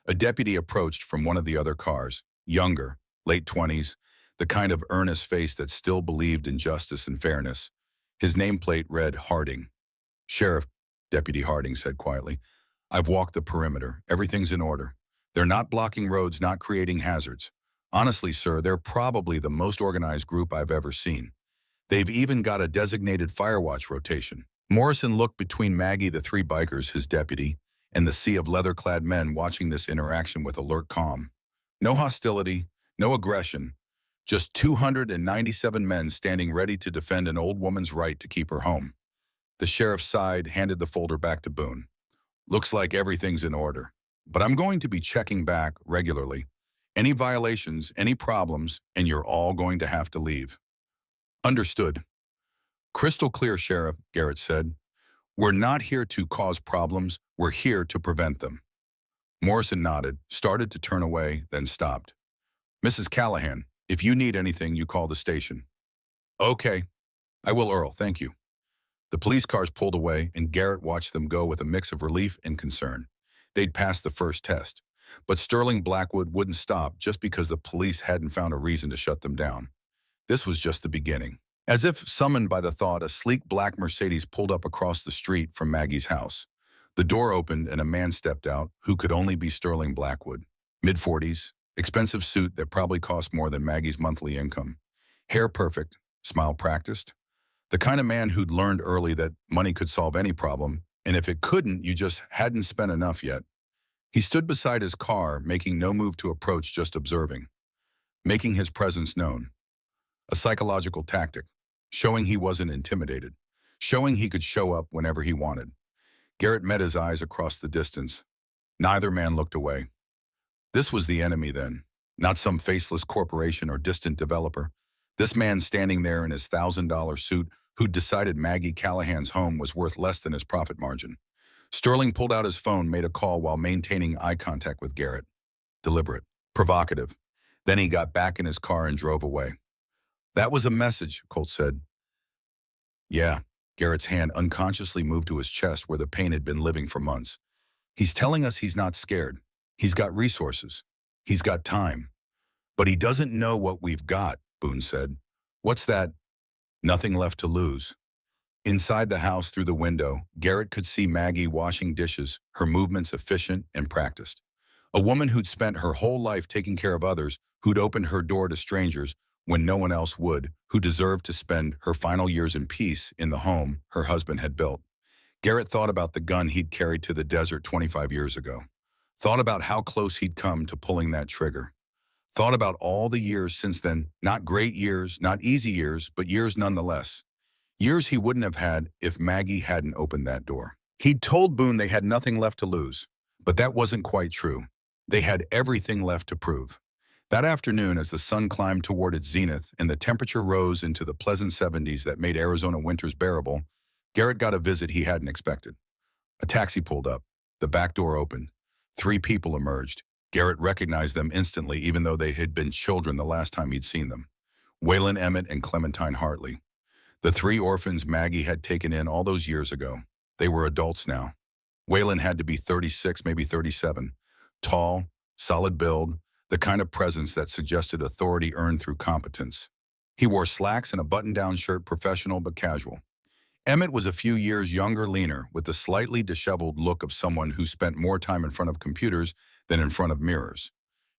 A deputy approached from one of the other cars, younger, late 20s, the kind of earnest face that still believed in justice and fairness. His nameplate read Harding. Sheriff, Deputy Harding said quietly, I've walked the perimeter. Everything's in order. They're not blocking roads, not creating hazards. Honestly, sir, they're probably the most organized group I've ever seen. They've even got a designated firewatch rotation. Morrison looked between Maggie, the three bikers, his deputy, and the sea of leather-clad men watching this interaction with alert calm. No hostility, no aggression, just 297 men standing ready to defend an old woman's right to keep her home. The sheriff sighed, handed the folder back to Boone. Looks like everything's in order, but I'm going to be checking back regularly. Any violations, any problems, and you're all going to have to leave. Understood. Crystal clear, Sheriff, Garrett said. We're not here to cause problems, we're here to prevent them. Morrison nodded, started to turn away, then stopped. Mrs. Callahan, if you need anything, you call the station. Okay. I will, Earl, thank you. The police cars pulled away, and Garrett watched them go with a mix of relief and concern. They'd passed the first test. But Sterling Blackwood wouldn't stop just because the police hadn't found a reason to shut them down. This was just the beginning. As if summoned by the thought, a sleek black Mercedes pulled up across the street from Maggie's house. The door opened and a man stepped out who could only be Sterling Blackwood. Mid-40s, expensive suit that probably cost more than Maggie's monthly income. Hair perfect, smile practiced. The kind of man who'd learned early that money could solve any problem, and if it couldn't, you just hadn't spent enough yet. He stood beside his car, making no move to approach, just observing. Making his presence known. A psychological tactic, showing he wasn't intimidated, showing he could show up whenever he wanted. Garrett met his eyes across the distance. Neither man looked away. This was the enemy then, not some faceless corporation or distant developer. This man standing there in his $1,000 suit who'd decided Maggie Callahan's home was worth less than his profit margin. Sterling pulled out his phone, made a call while maintaining eye contact with Garrett. Deliberate, provocative. Then he got back in his car and drove away. That was a message, Colt said. Yeah, Garrett's hand unconsciously moved to his chest where the pain had been living for months. He's telling us he's not scared. He's got resources. He's got time. But he doesn't know what we've got, Boone said. What's that? Nothing left to lose. Inside the house through the window, Garrett could see Maggie washing dishes, her movements efficient and practiced. A woman who'd spent her whole life taking care of others, who'd opened her door to strangers, when no one else would, who deserved to spend her final years in peace in the home her husband had built. Garrett thought about the gun he'd carried to the desert 25 years ago. Thought about how close he'd come to pulling that trigger. Thought about all the years since then, not great years, not easy years, but years nonetheless. Years he wouldn't have had if Maggie hadn't opened that door. He'd told Boone they had nothing left to lose, but that wasn't quite true. They had everything left to prove. That afternoon, as the sun climbed toward its zenith and the temperature rose into the pleasant 70s that made Arizona winters bearable, Garrett got a visit he hadn't expected. A taxi pulled up. The back door opened. 3 people emerged. Garrett recognized them instantly, even though they had been children the last time he'd seen them. Waylon Emmett and Clementine Hartley. The 3 orphans Maggie had taken in all those years ago. They were adults now. Waylon had to be 36, maybe 37. Tall, solid build, the kind of presence that suggested authority earned through competence. He wore slacks and a button-down shirt, professional but casual. Emmett was a few years younger, leaner, with the slightly disheveled look of someone who spent more time in front of computers than in front of mirrors.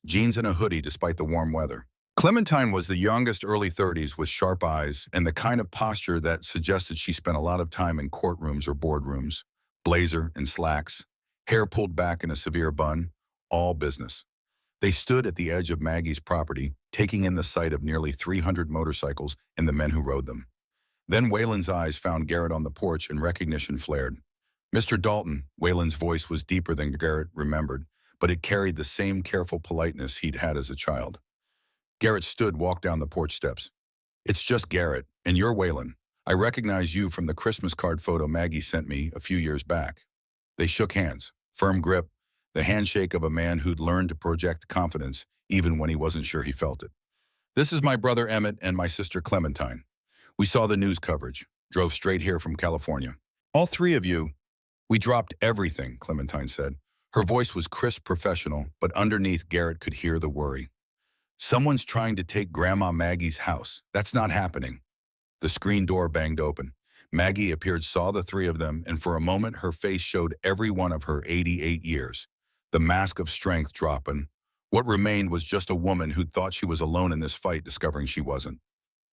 Jeans and a hoodie despite the warm weather. Clementine was the youngest, early 30s, with sharp eyes and the kind of posture that suggested she spent a lot of time in courtrooms or boardrooms. Blazer and slacks, hair pulled back in a severe bun, all business. They stood at the edge of Maggie's property, taking in the sight of nearly 300 motorcycles and the men who rode them. Then Waylon's eyes found Garrett on the porch and recognition flared. Mr. Dalton, Waylon's voice was deeper than Garrett remembered, but it carried the same careful politeness he'd had as a child. Garrett stood, walked down the porch steps. It's just Garrett, and you're Waylon. I recognize you from the Christmas card photo Maggie sent me a few years back. They shook hands, firm grip, the handshake of a man who'd learned to project confidence even when he wasn't sure he felt it. This is my brother Emmett and my sister Clementine. We saw the news coverage, drove straight here from California. All 3 of you. We dropped everything, Clementine said. Her voice was crisp, professional, but underneath Garrett could hear the worry. Someone's trying to take Grandma Maggie's house. That's not happening. The screen door banged open. Maggie appeared, saw the 3 of them, and for a moment her face showed every one of her 88 years. The mask of strength dropping. What remained was just a woman who'd thought she was alone in this fight, discovering she wasn't.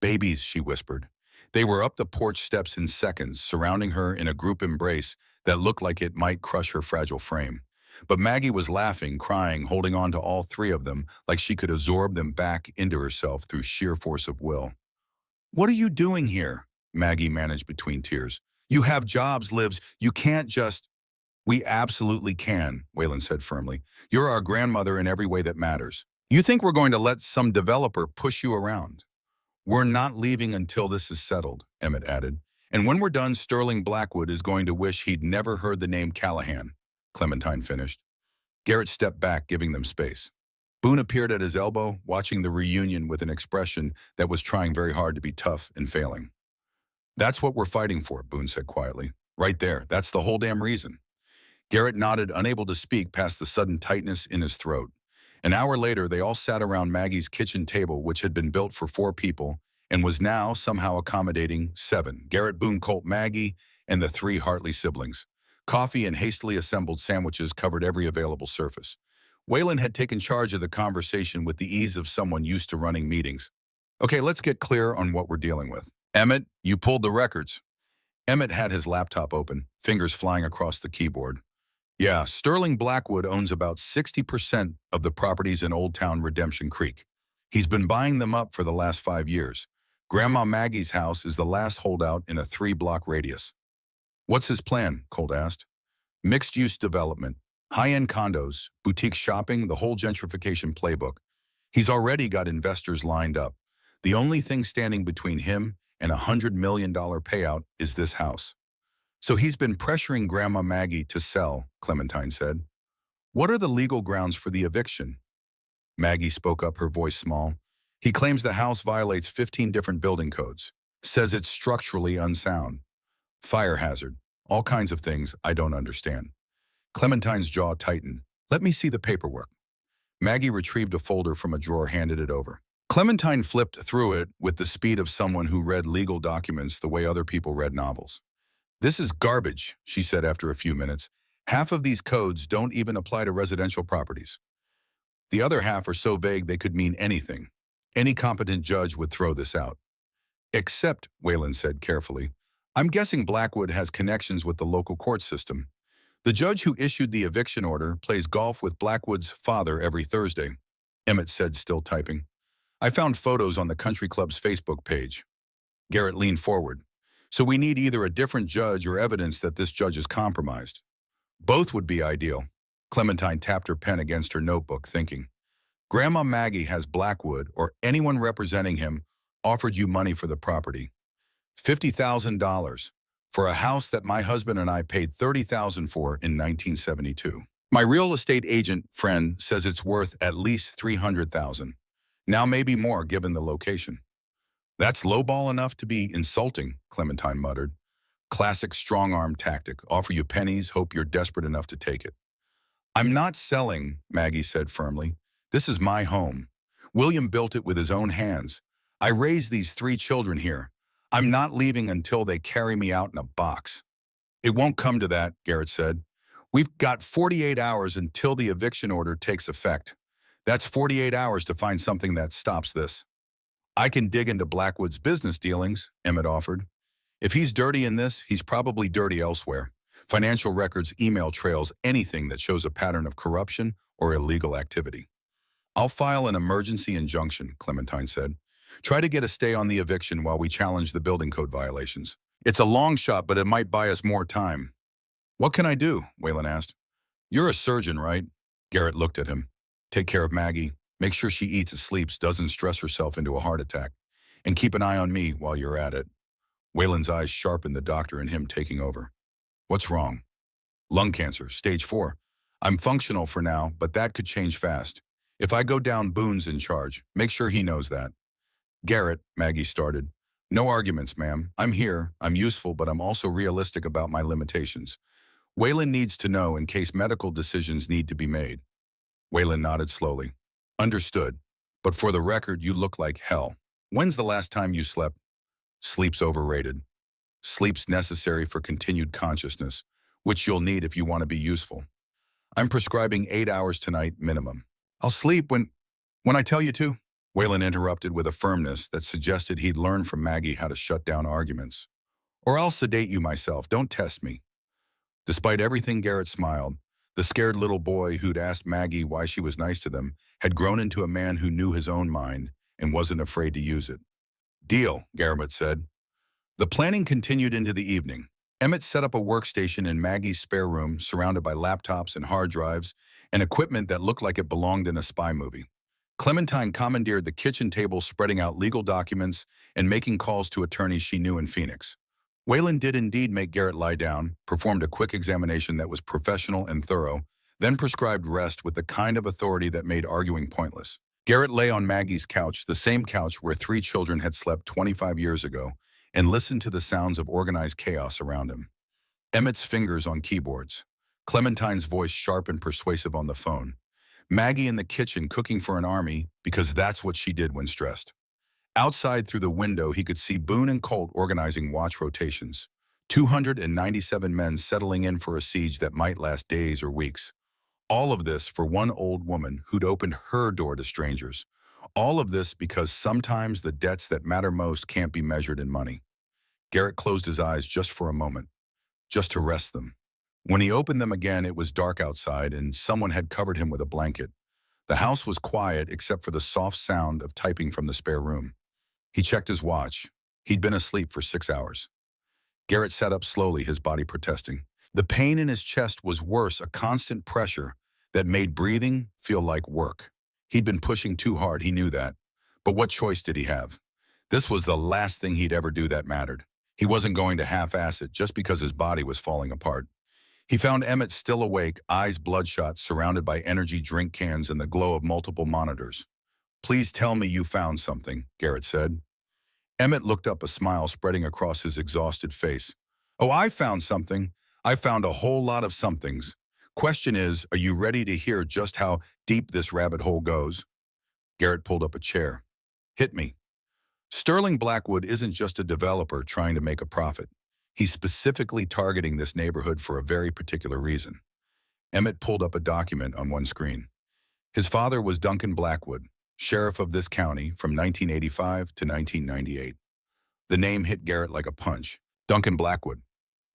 Babies, she whispered. They were up the porch steps in seconds, surrounding her in a group embrace that looked like it might crush her fragile frame. But Maggie was laughing, crying, holding on to all 3 of them like she could absorb them back into herself through sheer force of will. What are you doing here? Maggie managed between tears. You have jobs, lives. You can't just... We absolutely can, Waylon said firmly. You're our grandmother in every way that matters. You think we're going to let some developer push you around? We're not leaving until this is settled, Emmett added. And when we're done, Sterling Blackwood is going to wish he'd never heard the name Callahan, Clementine finished. Garrett stepped back, giving them space. Boone appeared at his elbow, watching the reunion with an expression that was trying very hard to be tough and failing. That's what we're fighting for, Boone said quietly. Right there, that's the whole damn reason. Garrett nodded, unable to speak past the sudden tightness in his throat. An hour later, they all sat around Maggie's kitchen table, which had been built for 4 people and was now somehow accommodating 7. Garrett, Boone, Colt, Maggie, and the 3 Hartley siblings. Coffee and hastily assembled sandwiches covered every available surface. Waylon had taken charge of the conversation with the ease of someone used to running meetings. Okay, let's get clear on what we're dealing with. Emmett, you pulled the records. Emmett had his laptop open, fingers flying across the keyboard. Yeah, Sterling Blackwood owns about 60% of the properties in Old Town Redemption Creek. He's been buying them up for the last 5 years. Grandma Maggie's house is the last holdout in a 3-block radius. What's his plan? Colt asked. Mixed-use development, high-end condos, boutique shopping, the whole gentrification playbook. He's already got investors lined up. The only thing standing between him and a $100 million payout is this house. So he's been pressuring Grandma Maggie to sell, Clementine said. What are the legal grounds for the eviction? Maggie spoke up, her voice small. He claims the house violates 15 different building codes, says it's structurally unsound. Fire hazard, all kinds of things I don't understand. Clementine's jaw tightened. Let me see the paperwork. Maggie retrieved a folder from a drawer, handed it over. Clementine flipped through it with the speed of someone who read legal documents the way other people read novels. This is garbage, she said after a few minutes. Half of these codes don't even apply to residential properties. The other half are so vague they could mean anything. Any competent judge would throw this out. Except, Whalen said carefully, I'm guessing Blackwood has connections with the local court system. The judge who issued the eviction order plays golf with Blackwood's father every Thursday, Emmett said, still typing. I found photos on the country club's Facebook page. Garrett leaned forward. So we need either a different judge or evidence that this judge is compromised. Both would be ideal. Clementine tapped her pen against her notebook, thinking. Grandma Maggie has Blackwood, or anyone representing him, offered you money for the property. $50,000 for a house that my husband and I paid $30,000 for in 1972. My real estate agent friend says it's worth at least $300,000. Now maybe more given the location. That's lowball enough to be insulting, Clementine muttered. Classic strong-arm tactic. Offer you pennies, hope you're desperate enough to take it. I'm not selling, Maggie said firmly. This is my home. William built it with his own hands. I raised these 3 children here. I'm not leaving until they carry me out in a box. It won't come to that, Garrett said. We've got 48 hours until the eviction order takes effect. That's 48 hours to find something that stops this. I can dig into Blackwood's business dealings, Emmett offered. If he's dirty in this, he's probably dirty elsewhere. Financial records, email trails, anything that shows a pattern of corruption or illegal activity. I'll file an emergency injunction, Clementine said. Try to get a stay on the eviction while we challenge the building code violations. It's a long shot, but it might buy us more time. What can I do? Whalen asked. You're a surgeon, right? Garrett looked at him. Take care of Maggie. Make sure she eats and sleeps, doesn't stress herself into a heart attack. And keep an eye on me while you're at it. Whalen's eyes sharpened, the doctor and him taking over. What's wrong? Lung cancer, stage 4. I'm functional for now, but that could change fast. If I go down, Boone's in charge. Make sure he knows that. Garrett, Maggie started. No arguments, ma'am. I'm here. I'm useful, but I'm also realistic about my limitations. Whalen needs to know in case medical decisions need to be made. Whalen nodded slowly. Understood. But for the record, you look like hell. When's the last time you slept? Sleep's overrated. Sleep's necessary for continued consciousness, which you'll need if you want to be useful. I'm prescribing 8 hours tonight minimum. I'll sleep when I tell you to. Whalen interrupted with a firmness that suggested he'd learned from Maggie how to shut down arguments. Or I'll sedate you myself. Don't test me. Despite everything, Garrett smiled. The scared little boy who'd asked Maggie why she was nice to them had grown into a man who knew his own mind and wasn't afraid to use it. Deal, Garrett said. The planning continued into the evening. Emmett set up a workstation in Maggie's spare room surrounded by laptops and hard drives and equipment that looked like it belonged in a spy movie. Clementine commandeered the kitchen table, spreading out legal documents and making calls to attorneys she knew in Phoenix. Whalen did indeed make Garrett lie down, performed a quick examination that was professional and thorough, then prescribed rest with the kind of authority that made arguing pointless. Garrett lay on Maggie's couch, the same couch where 3 children had slept 25 years ago, and listened to the sounds of organized chaos around him. Emmett's fingers on keyboards. Clementine's voice sharp and persuasive on the phone. Maggie in the kitchen cooking for an army because that's what she did when stressed. Outside through the window, he could see Boone and Colt organizing watch rotations. 297 men settling in for a siege that might last days or weeks. All of this for one old woman who'd opened her door to strangers. All of this because sometimes the debts that matter most can't be measured in money. Garrett closed his eyes just for a moment, just to rest them. When he opened them again, it was dark outside and someone had covered him with a blanket. The house was quiet except for the soft sound of typing from the spare room. He checked his watch. He'd been asleep for 6 hours. Garrett sat up slowly, his body protesting. The pain in his chest was worse, a constant pressure that made breathing feel like work. He'd been pushing too hard, he knew that. But what choice did he have? This was the last thing he'd ever do that mattered. He wasn't going to half-ass it just because his body was falling apart. He found Emmett still awake, eyes bloodshot, surrounded by energy drink cans and the glow of multiple monitors. Please tell me you found something, Garrett said. Emmett looked up, a smile spreading across his exhausted face. Oh, I found something. I found a whole lot of somethings. Question is, are you ready to hear just how deep this rabbit hole goes? Garrett pulled up a chair. Hit me. Sterling Blackwood isn't just a developer trying to make a profit. He's specifically targeting this neighborhood for a very particular reason. Emmett pulled up a document on one screen. His father was Duncan Blackwood. sheriff of this county from 1985 to 1998. The name hit Garrett like a punch. Duncan Blackwood.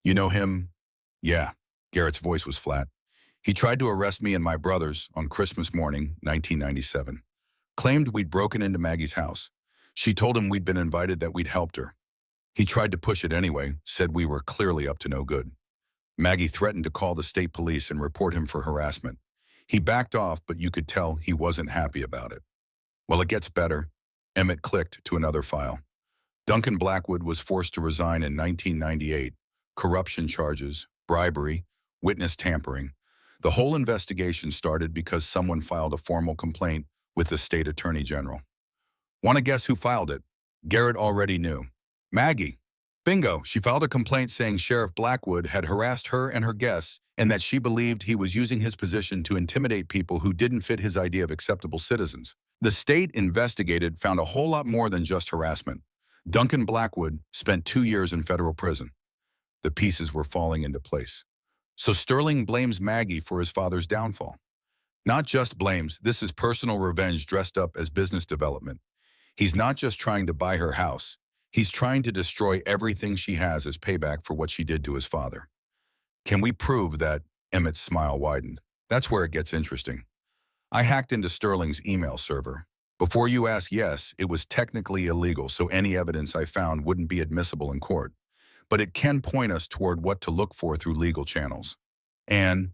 You know him? Yeah. Garrett's voice was flat. He tried to arrest me and my brothers on Christmas morning, 1997. Claimed we'd broken into Maggie's house. She told him we'd been invited, that we'd helped her. He tried to push it anyway, said we were clearly up to no good. Maggie threatened to call the state police and report him for harassment. He backed off, but you could tell he wasn't happy about it. Well, it gets better. Emmett clicked to another file. Duncan Blackwood was forced to resign in 1998. Corruption charges, bribery, witness tampering. The whole investigation started because someone filed a formal complaint with the state attorney general. Want to guess who filed it? Garrett already knew. Maggie. Bingo, she filed a complaint saying Sheriff Blackwood had harassed her and her guests and that she believed he was using his position to intimidate people who didn't fit his idea of acceptable citizens. The state investigated, found a whole lot more than just harassment. Duncan Blackwood spent 2 years in federal prison. The pieces were falling into place. So Sterling blames Maggie for his father's downfall. Not just blames, this is personal revenge dressed up as business development. He's not just trying to buy her house. He's trying to destroy everything she has as payback for what she did to his father. Can we prove that? Emmett's smile widened. That's where it gets interesting. I hacked into Sterling's email server. Before you ask, yes, it was technically illegal, so any evidence I found wouldn't be admissible in court. But it can point us toward what to look for through legal channels. And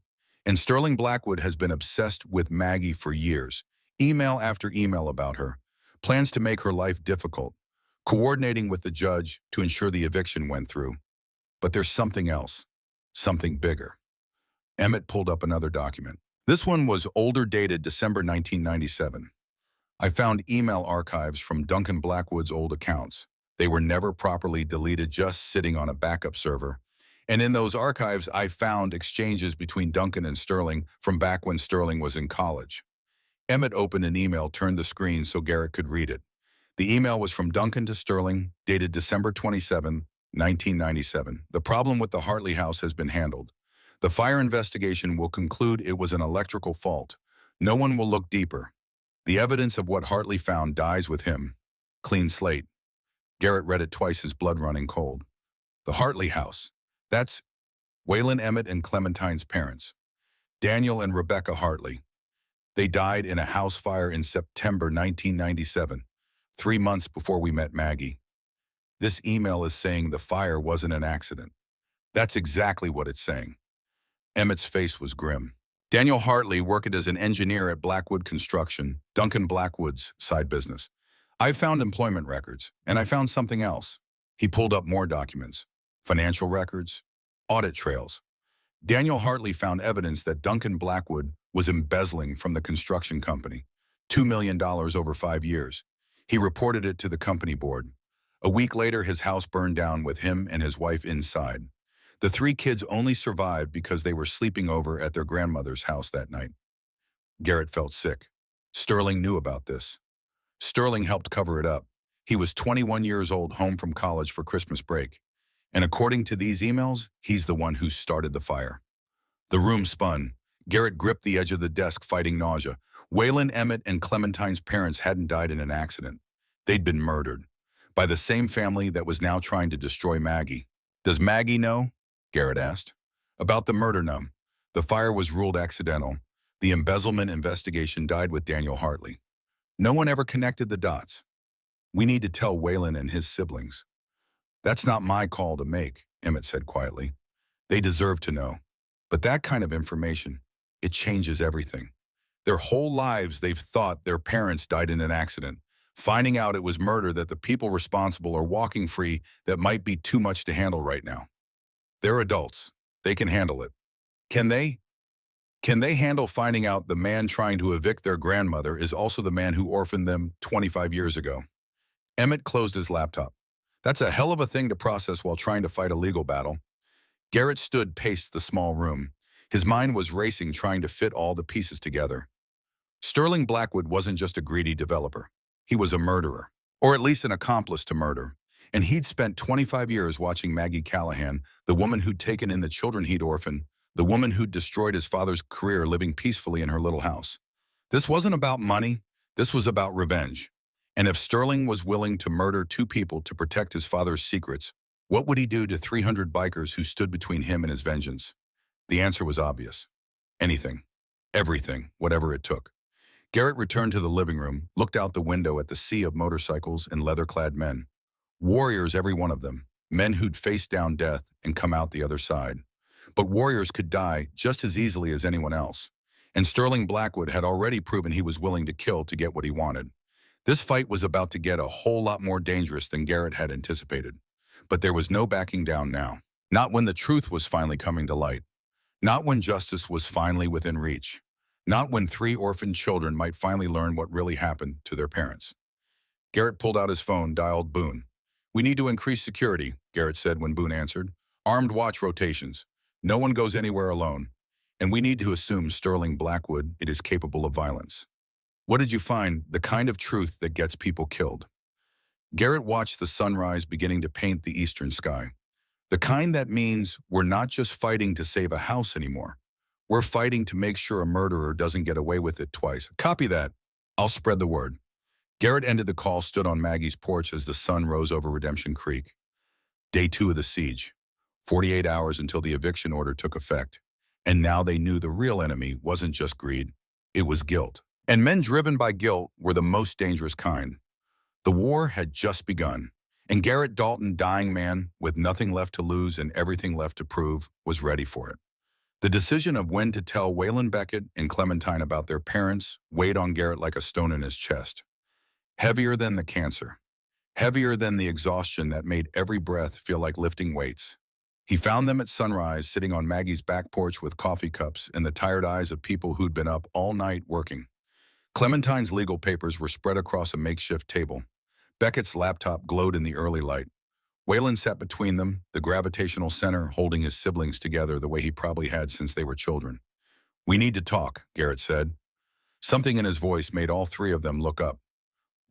Sterling Blackwood has been obsessed with Maggie for years. Email after email about her. Plans to make her life difficult. Coordinating with the judge to ensure the eviction went through. But there's something else. Something bigger. Emmett pulled up another document. This one was older, dated December 1997. I found email archives from Duncan Blackwood's old accounts. They were never properly deleted, just sitting on a backup server. And in those archives, I found exchanges between Duncan and Sterling from back when Sterling was in college. Emmett opened an email, turned the screen so Garrett could read it. The email was from Duncan to Sterling, dated December 27, 1997. The problem with the Hartley house has been handled. The fire investigation will conclude it was an electrical fault. No one will look deeper. The evidence of what Hartley found dies with him. Clean slate. Garrett read it twice, his blood running cold. The Hartley house. That's Waylon Emmett and Clementine's parents. Daniel and Rebecca Hartley. They died in a house fire in September 1997, 3 months before we met Maggie. This email is saying the fire wasn't an accident. That's exactly what it's saying. Emmett's face was grim. Daniel Hartley worked as an engineer at Blackwood Construction, Duncan Blackwood's side business. I found employment records, and I found something else. He pulled up more documents, financial records, audit trails. Daniel Hartley found evidence that Duncan Blackwood was embezzling from the construction company, $2 million over 5 years. He reported it to the company board. A week later, his house burned down with him and his wife inside. The 3 kids only survived because they were sleeping over at their grandmother's house that night. Garrett felt sick. Sterling knew about this. Sterling helped cover it up. He was 21 years old, home from college for Christmas break. And according to these emails, he's the one who started the fire. The room spun. Garrett gripped the edge of the desk, fighting nausea. Waylon Emmett and Clementine's parents hadn't died in an accident. They'd been murdered by the same family that was now trying to destroy Maggie. Does Maggie know? Garrett asked. About the murder, no. The fire was ruled accidental. The embezzlement investigation died with Daniel Hartley. No one ever connected the dots. We need to tell Waylon and his siblings. That's not my call to make, Emmett said quietly. They deserve to know. But that kind of information, it changes everything. Their whole lives they've thought their parents died in an accident. Finding out it was murder, that the people responsible are walking free, that might be too much to handle right now. They're adults. They can handle it. Can they? Can they handle finding out the man trying to evict their grandmother is also the man who orphaned them 25 years ago? Emmett closed his laptop. That's a hell of a thing to process while trying to fight a legal battle. Garrett paced the small room. His mind was racing, trying to fit all the pieces together. Sterling Blackwood wasn't just a greedy developer. He was a murderer, or at least an accomplice to murder. And he'd spent 25 years watching Maggie Callahan, the woman who'd taken in the children he'd orphaned, the woman who'd destroyed his father's career living peacefully in her little house. This wasn't about money. This was about revenge. And if Sterling was willing to murder two people to protect his father's secrets, what would he do to 300 bikers who stood between him and his vengeance? The answer was obvious. Anything. Everything, whatever it took. Garrett returned to the living room, looked out the window at the sea of motorcycles and leather-clad men. Warriors, every one of them. Men who'd faced down death and come out the other side. But warriors could die just as easily as anyone else. And Sterling Blackwood had already proven he was willing to kill to get what he wanted. This fight was about to get a whole lot more dangerous than Garrett had anticipated. But there was no backing down now. Not when the truth was finally coming to light. Not when justice was finally within reach. Not when 3 orphaned children might finally learn what really happened to their parents. Garrett pulled out his phone, dialed Boone. "We need to increase security," Garrett said when Boone answered. "Armed watch rotations. No one goes anywhere alone. And we need to assume Sterling Blackwood is capable of violence." "What did you find? The kind of truth that gets people killed." Garrett watched the sunrise beginning to paint the eastern sky. The kind that means we're not just fighting to save a house anymore. We're fighting to make sure a murderer doesn't get away with it twice. Copy that. I'll spread the word. Garrett ended the call, stood on Maggie's porch as the sun rose over Redemption Creek. Day 2 of the siege. 48 hours until the eviction order took effect. And now they knew the real enemy wasn't just greed. It was guilt. And men driven by guilt were the most dangerous kind. The war had just begun. And Garrett Dalton, dying man, with nothing left to lose and everything left to prove, was ready for it. The decision of when to tell Waylon Beckett and Clementine about their parents weighed on Garrett like a stone in his chest. Heavier than the cancer. Heavier than the exhaustion that made every breath feel like lifting weights. He found them at sunrise, sitting on Maggie's back porch with coffee cups and the tired eyes of people who'd been up all night working. Clementine's legal papers were spread across a makeshift table. Beckett's laptop glowed in the early light. Waylon sat between them, the gravitational center holding his siblings together the way he probably had since they were children. "We need to talk," Garrett said. Something in his voice made all 3 of them look up.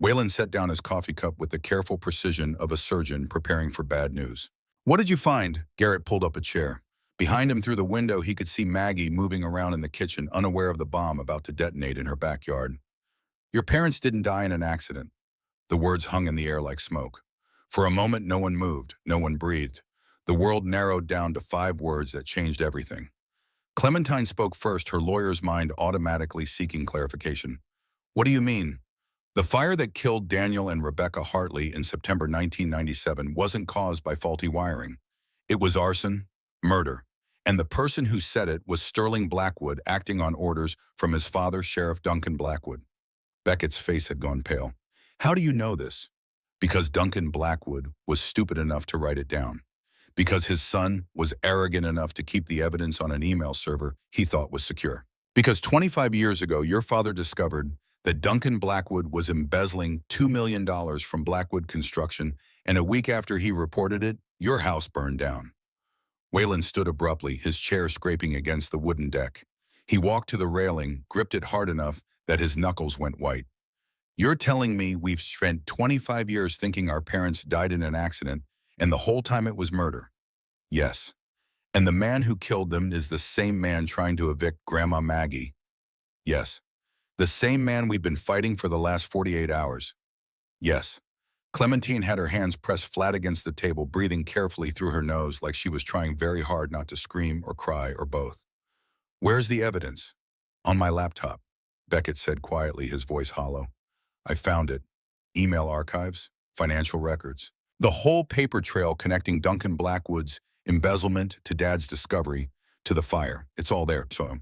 Waylon set down his coffee cup with the careful precision of a surgeon preparing for bad news. "What did you find?" Garrett pulled up a chair. Behind him through the window, he could see Maggie moving around in the kitchen, unaware of the bomb about to detonate in her backyard. "Your parents didn't die in an accident." The words hung in the air like smoke. For a moment, no one moved, no one breathed. The world narrowed down to 5 words that changed everything. Clementine spoke first, her lawyer's mind automatically seeking clarification. "What do you mean?" "The fire that killed Daniel and Rebecca Hartley in September 1997 wasn't caused by faulty wiring. It was arson, murder. And the person who said it was Sterling Blackwood, acting on orders from his father, Sheriff Duncan Blackwood." Beckett's face had gone pale. "How do you know this?" "Because Duncan Blackwood was stupid enough to write it down. Because his son was arrogant enough to keep the evidence on an email server he thought was secure. Because 25 years ago, your father discovered that Duncan Blackwood was embezzling $2 million from Blackwood Construction, and a week after he reported it, your house burned down." Waylon stood abruptly, his chair scraping against the wooden deck. He walked to the railing, gripped it hard enough that his knuckles went white. "You're telling me we've spent 25 years thinking our parents died in an accident, and the whole time it was murder?" "Yes. And the man who killed them is the same man trying to evict Grandma Maggie?" "Yes. The same man we've been fighting for the last 48 hours?" "Yes." Clementine had her hands pressed flat against the table, breathing carefully through her nose like she was trying very hard not to scream or cry or both. "Where's the evidence?" "On my laptop," Beckett said quietly, his voice hollow. "I found it. Email archives, financial records. The whole paper trail connecting Duncan Blackwood's embezzlement to Dad's discovery to the fire. It's all there." So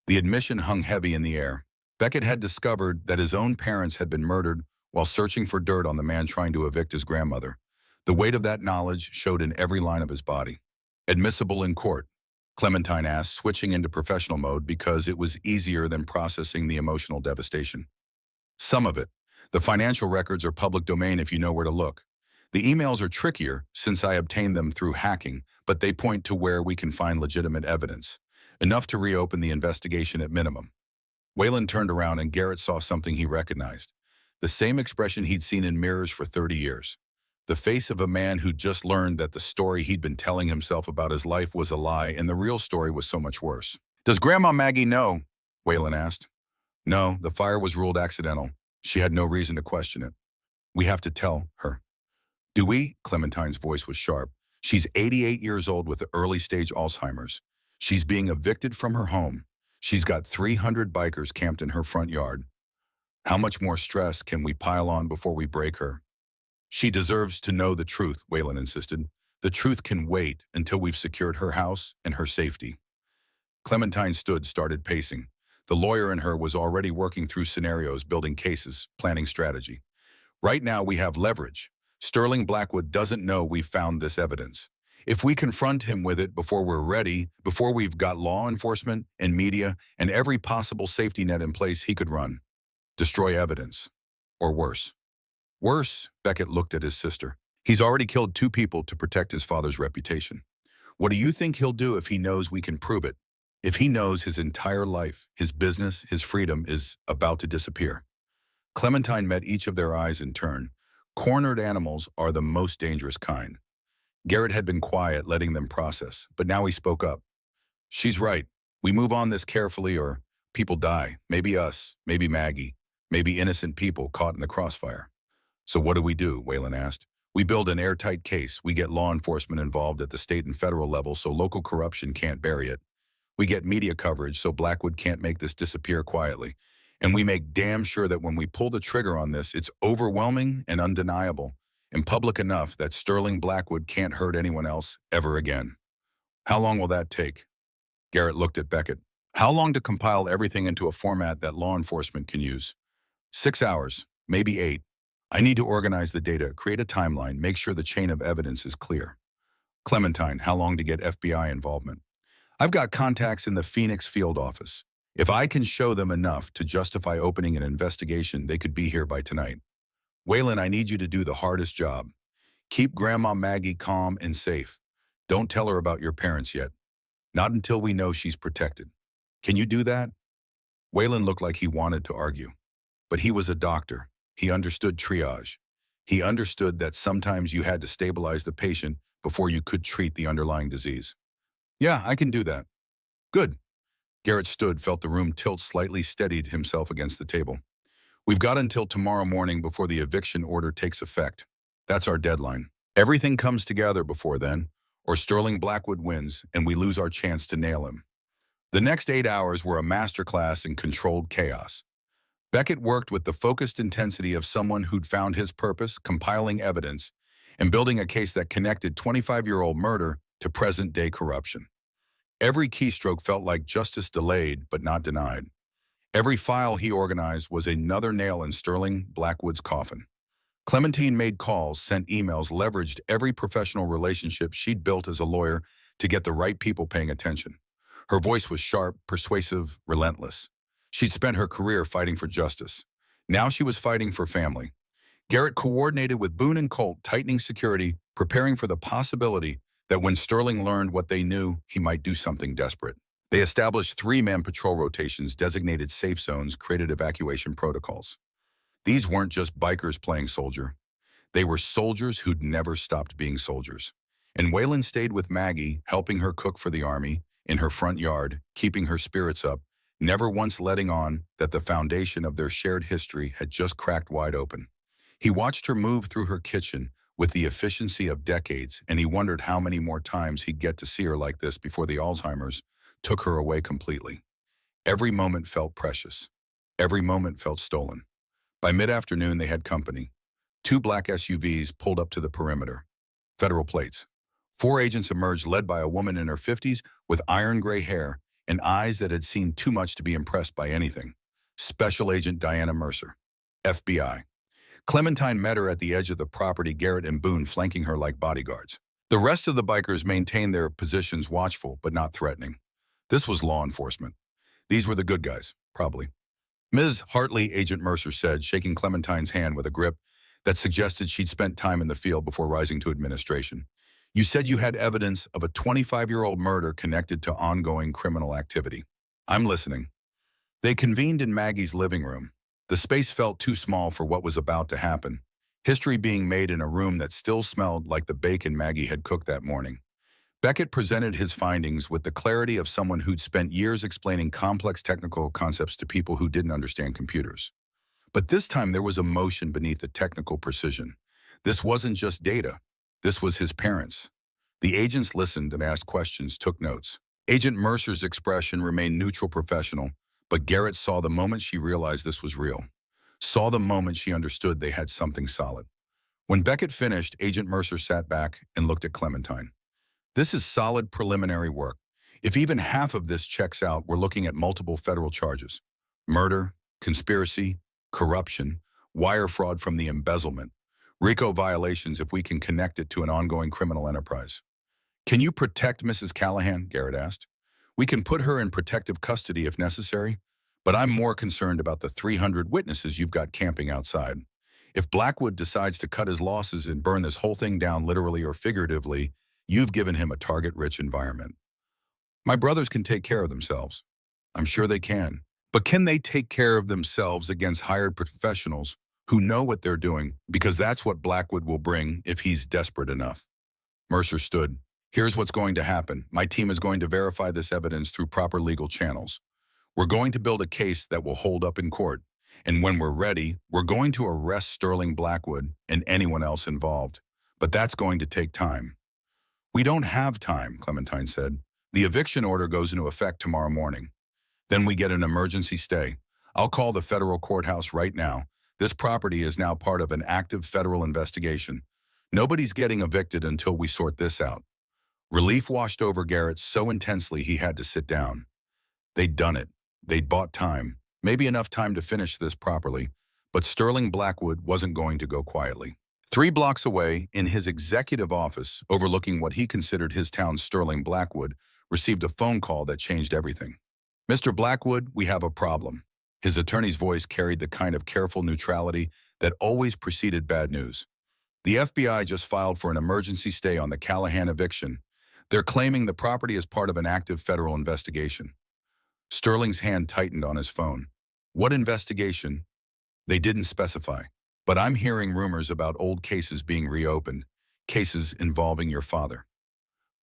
the admission hung heavy in the air. Beckett had discovered that his own parents had been murdered while searching for dirt on the man trying to evict his grandmother. The weight of that knowledge showed in every line of his body. "Admissible in court?" Clementine asked, switching into professional mode because it was easier than processing the emotional devastation. "Some of it. The financial records are public domain if you know where to look. The emails are trickier since I obtained them through hacking, but they point to where we can find legitimate evidence. Enough to reopen the investigation at minimum." Waylon turned around and Garrett saw something he recognized. The same expression he'd seen in mirrors for 30 years. The face of a man who'd just learned that the story he'd been telling himself about his life was a lie and the real story was so much worse. "Does Grandma Maggie know?" Waylon asked. "No, the fire was ruled accidental. She had no reason to question it. We have to tell her. Do we? Clementine's voice was sharp. She's 88 years old with early stage Alzheimer's. She's being evicted from her home. She's got 300 bikers camped in her front yard. How much more stress can we pile on before we break her? She deserves to know the truth, Whalen insisted. The truth can wait until we've secured her house and her safety. Clementine started pacing. The lawyer in her was already working through scenarios, building cases, planning strategy. Right now we have leverage. Sterling Blackwood doesn't know we've found this evidence. If we confront him with it before we're ready, before we've got law enforcement and media and every possible safety net in place, he could run. Destroy evidence. Or worse. Worse, Beckett looked at his sister. He's already killed 2 people to protect his father's reputation. What do you think he'll do if he knows we can prove it? If he knows his entire life, his business, his freedom is about to disappear? Clementine met each of their eyes in turn. Cornered animals are the most dangerous kind. Garrett had been quiet, letting them process, but now he spoke up. She's right. We move on this carefully or people die. Maybe us, maybe Maggie, maybe innocent people caught in the crossfire. So what do? Whalen asked. We build an airtight case. We get law enforcement involved at the state and federal level so local corruption can't bury it. We get media coverage so Blackwood can't make this disappear quietly. And we make damn sure that when we pull the trigger on this, it's overwhelming and undeniable, and public enough that Sterling Blackwood can't hurt anyone else ever again. How long will that take? Garrett looked at Beckett. How long to compile everything into a format that law enforcement can use? 6 hours, maybe 8. I need to organize the data, create a timeline, make sure the chain of evidence is clear. Clementine, how long to get FBI involvement? I've got contacts in the Phoenix field office. If I can show them enough to justify opening an investigation, they could be here by tonight. Whalen, I need you to do the hardest job. Keep Grandma Maggie calm and safe. Don't tell her about your parents yet. Not until we know she's protected. Can you do that? Whalen looked like he wanted to argue. But he was a doctor. He understood triage. He understood that sometimes you had to stabilize the patient before you could treat the underlying disease. Yeah, I can do that. Good. Garrett stood, felt the room tilt slightly, steadied himself against the table. We've got until tomorrow morning before the eviction order takes effect. That's our deadline. Everything comes together before then, or Sterling Blackwood wins and we lose our chance to nail him. The next 8 hours were a masterclass in controlled chaos. Beckett worked with the focused intensity of someone who'd found his purpose, compiling evidence, and building a case that connected 25-year-old murder to present-day corruption. Every keystroke felt like justice delayed but not denied. Every file he organized was another nail in Sterling Blackwood's coffin. Clementine made calls, sent emails, leveraged every professional relationship she'd built as a lawyer to get the right people paying attention. Her voice was sharp, persuasive, relentless. She'd spent her career fighting for justice. Now she was fighting for family. Garrett coordinated with Boone and Colt, tightening security, preparing for the possibility that when Sterling learned what they knew, he might do something desperate. They established 3-man patrol rotations, designated safe zones, created evacuation protocols. These weren't just bikers playing soldier. They were soldiers who'd never stopped being soldiers. And Whalen stayed with Maggie, helping her cook for the army, in her front yard, keeping her spirits up, never once letting on that the foundation of their shared history had just cracked wide open. He watched her move through her kitchen with the efficiency of decades, and he wondered how many more times he'd get to see her like this before the Alzheimer's took her away completely. Every moment felt precious. Every moment felt stolen. By mid-afternoon, they had company. 2 black SUVs pulled up to the perimeter. Federal plates. 4 agents emerged, led by a woman in her 50s with iron gray hair and eyes that had seen too much to be impressed by anything. Special Agent Diana Mercer, FBI. Clementine met her at the edge of the property, Garrett and Boone flanking her like bodyguards. The rest of the bikers maintained their positions, watchful but not threatening. This was law enforcement. These were the good guys, probably. Ms. Hartley, Agent Mercer said, shaking Clementine's hand with a grip that suggested she'd spent time in the field before rising to administration. You said you had evidence of a 25-year-old murder connected to ongoing criminal activity. I'm listening. They convened in Maggie's living room. The space felt too small for what was about to happen. History being made in a room that still smelled like the bacon Maggie had cooked that morning. Beckett presented his findings with the clarity of someone who'd spent years explaining complex technical concepts to people who didn't understand computers. But this time there was emotion beneath the technical precision. This wasn't just data. This was his parents. The agents listened and asked questions, took notes. Agent Mercer's expression remained neutral professional, but Garrett saw the moment she realized this was real. Saw the moment she understood they had something solid. When Beckett finished, Agent Mercer sat back and looked at Clementine. This is solid preliminary work. If even half of this checks out, we're looking at multiple federal charges. Murder, conspiracy, corruption, wire fraud from the embezzlement, RICO violations if we can connect it to an ongoing criminal enterprise. Can you protect Mrs. Callahan? Garrett asked. We can put her in protective custody if necessary, but I'm more concerned about the 300 witnesses you've got camping outside. If Blackwood decides to cut his losses and burn this whole thing down literally or figuratively, you've given him a target-rich environment. My brothers can take care of themselves. I'm sure they can. But can they take care of themselves against hired professionals who know what they're doing? Because that's what Blackwood will bring if he's desperate enough. Mercer stood. Here's what's going to happen. My team is going to verify this evidence through proper legal channels. We're going to build a case that will hold up in court. And when we're ready, we're going to arrest Sterling Blackwood and anyone else involved. But that's going to take time. We don't have time, Clementine said. The eviction order goes into effect tomorrow morning. Then we get an emergency stay. I'll call the federal courthouse right now. This property is now part of an active federal investigation. Nobody's getting evicted until we sort this out. Relief washed over Garrett so intensely he had to sit down. They'd done it. They'd bought time. Maybe enough time to finish this properly. But Sterling Blackwood wasn't going to go quietly. 3 blocks away, in his executive office, overlooking what he considered his town's Sterling Blackwood, received a phone call that changed everything. Mr. Blackwood, we have a problem. His attorney's voice carried the kind of careful neutrality that always preceded bad news. The FBI just filed for an emergency stay on the Callahan eviction. They're claiming the property is part of an active federal investigation. Sterling's hand tightened on his phone. What investigation? They didn't specify. But I'm hearing rumors about old cases being reopened, cases involving your father.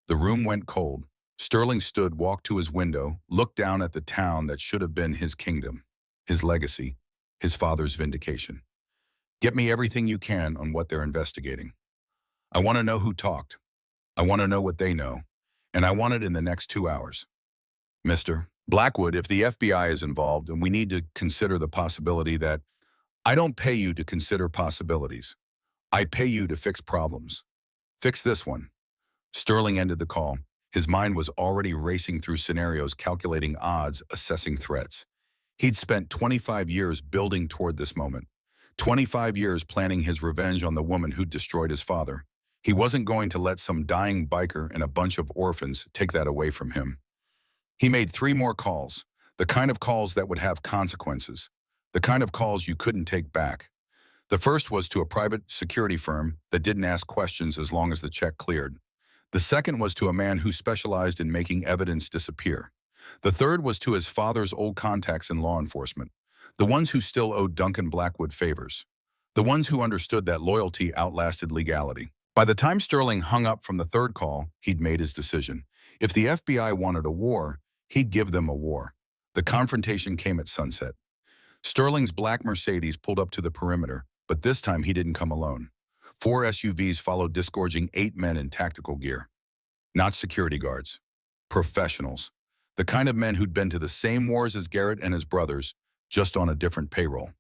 The room went cold. Sterling stood, walked to his window, looked down at the town that should have been his kingdom, his legacy, his father's vindication. Get me everything you can on what they're investigating. I want to know who talked. I want to know what they know. And I want it in the next 2 hours. Mr. Blackwood, if the FBI is involved, and we need to consider the possibility that I don't pay you to consider possibilities. I pay you to fix problems. Fix this one. Sterling ended the call. His mind was already racing through scenarios, calculating odds, assessing threats. He'd spent 25 years building toward this moment. 25 years planning his revenge on the woman who'd destroyed his father. He wasn't going to let some dying biker and a bunch of orphans take that away from him. He made 3 more calls, the kind of calls that would have consequences, the kind of calls you couldn't take back. The first was to a private security firm that didn't ask questions as long as the check cleared. The second was to a man who specialized in making evidence disappear. The third was to his father's old contacts in law enforcement, the ones who still owed Duncan Blackwood favors, the ones who understood that loyalty outlasted legality. By the time Sterling hung up from the third call, he'd made his decision. If the FBI wanted a war, he'd give them a war. The confrontation came at sunset. Sterling's black Mercedes pulled up to the perimeter, but this time he didn't come alone. 4 SUVs followed, disgorging 8 men in tactical gear. Not security guards. Professionals. The kind of men who'd been to the same wars as Garrett and his brothers, just on a different payroll.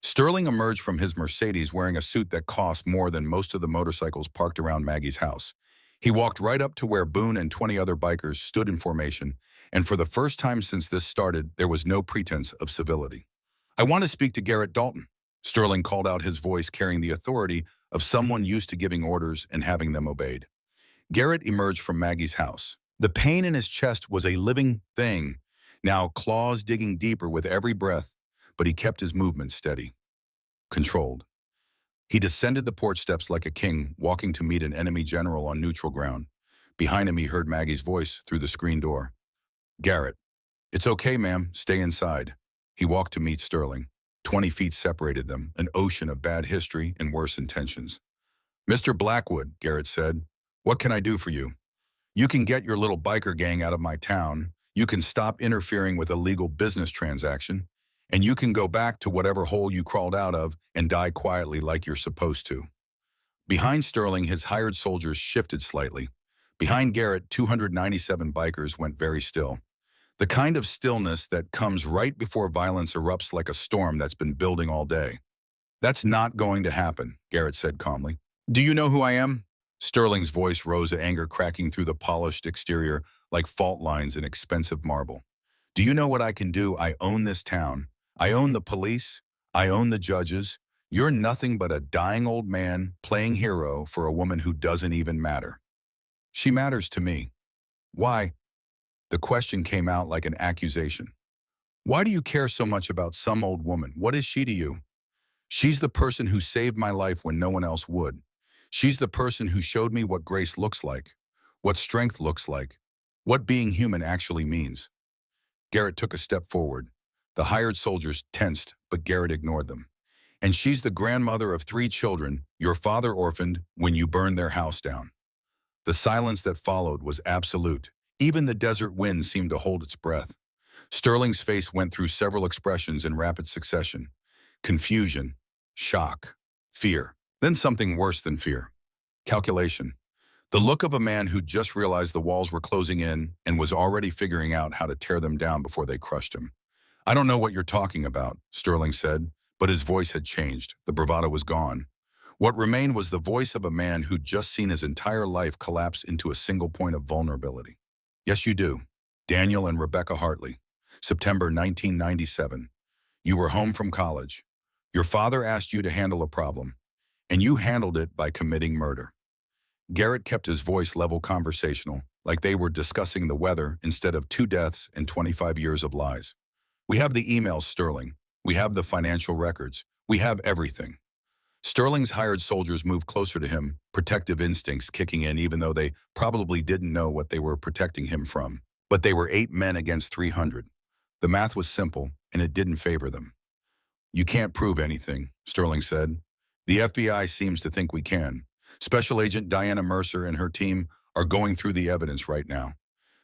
Sterling emerged from his Mercedes wearing a suit that cost more than most of the motorcycles parked around Maggie's house. He walked right up to where Boone and 20 other bikers stood in formation, and for the first time since this started, there was no pretense of civility. I want to speak to Garrett Dalton. Sterling called out, his voice carrying the authority of someone used to giving orders and having them obeyed. Garrett emerged from Maggie's house. The pain in his chest was a living thing, now claws digging deeper with every breath, but he kept his movement steady, controlled. He descended the porch steps like a king, walking to meet an enemy general on neutral ground. Behind him, he heard Maggie's voice through the screen door. Garrett. It's okay, ma'am. Stay inside. He walked to meet Sterling. 20 feet separated them, an ocean of bad history and worse intentions. Mr. Blackwood, Garrett said, what can I do for you? You can get your little biker gang out of my town. You can stop interfering with a legal business transaction. And you can go back to whatever hole you crawled out of and die quietly like you're supposed to. Behind Sterling, his hired soldiers shifted slightly. Behind Garrett, 297 bikers went very still. The kind of stillness that comes right before violence erupts like a storm that's been building all day. That's not going to happen, Garrett said calmly. Do you know who I am? Sterling's voice rose at anger, cracking through the polished exterior like fault lines in expensive marble. Do you know what I can do? I own this town. I own the police. I own the judges. You're nothing but a dying old man playing hero for a woman who doesn't even matter. She matters to me. Why? The question came out like an accusation. Why do you care so much about some old woman? What is she to you? She's the person who saved my life when no one else would. She's the person who showed me what grace looks like, what strength looks like, what being human actually means. Garrett took a step forward. The hired soldiers tensed, but Garrett ignored them. And she's the grandmother of 3 children your father orphaned when you burned their house down. The silence that followed was absolute. Even the desert wind seemed to hold its breath. Sterling's face went through several expressions in rapid succession. Confusion, shock, fear, then something worse than fear. Calculation. The look of a man who just realized the walls were closing in and was already figuring out how to tear them down before they crushed him. I don't know what you're talking about, Sterling said, but his voice had changed. The bravado was gone. What remained was the voice of a man who'd just seen his entire life collapse into a single point of vulnerability. Yes, you do. Daniel and Rebecca Hartley. September 1997. You were home from college. Your father asked you to handle a problem, and you handled it by committing murder. Garrett kept his voice level conversational, like they were discussing the weather instead of 2 deaths and 25 years of lies. We have the emails, Sterling. We have the financial records. We have everything. Sterling's hired soldiers moved closer to him, protective instincts kicking in even though they probably didn't know what they were protecting him from. But they were 8 men against 300. The math was simple, and it didn't favor them. You can't prove anything, Sterling said. The FBI seems to think we can. Special Agent Diana Mercer and her team are going through the evidence right now.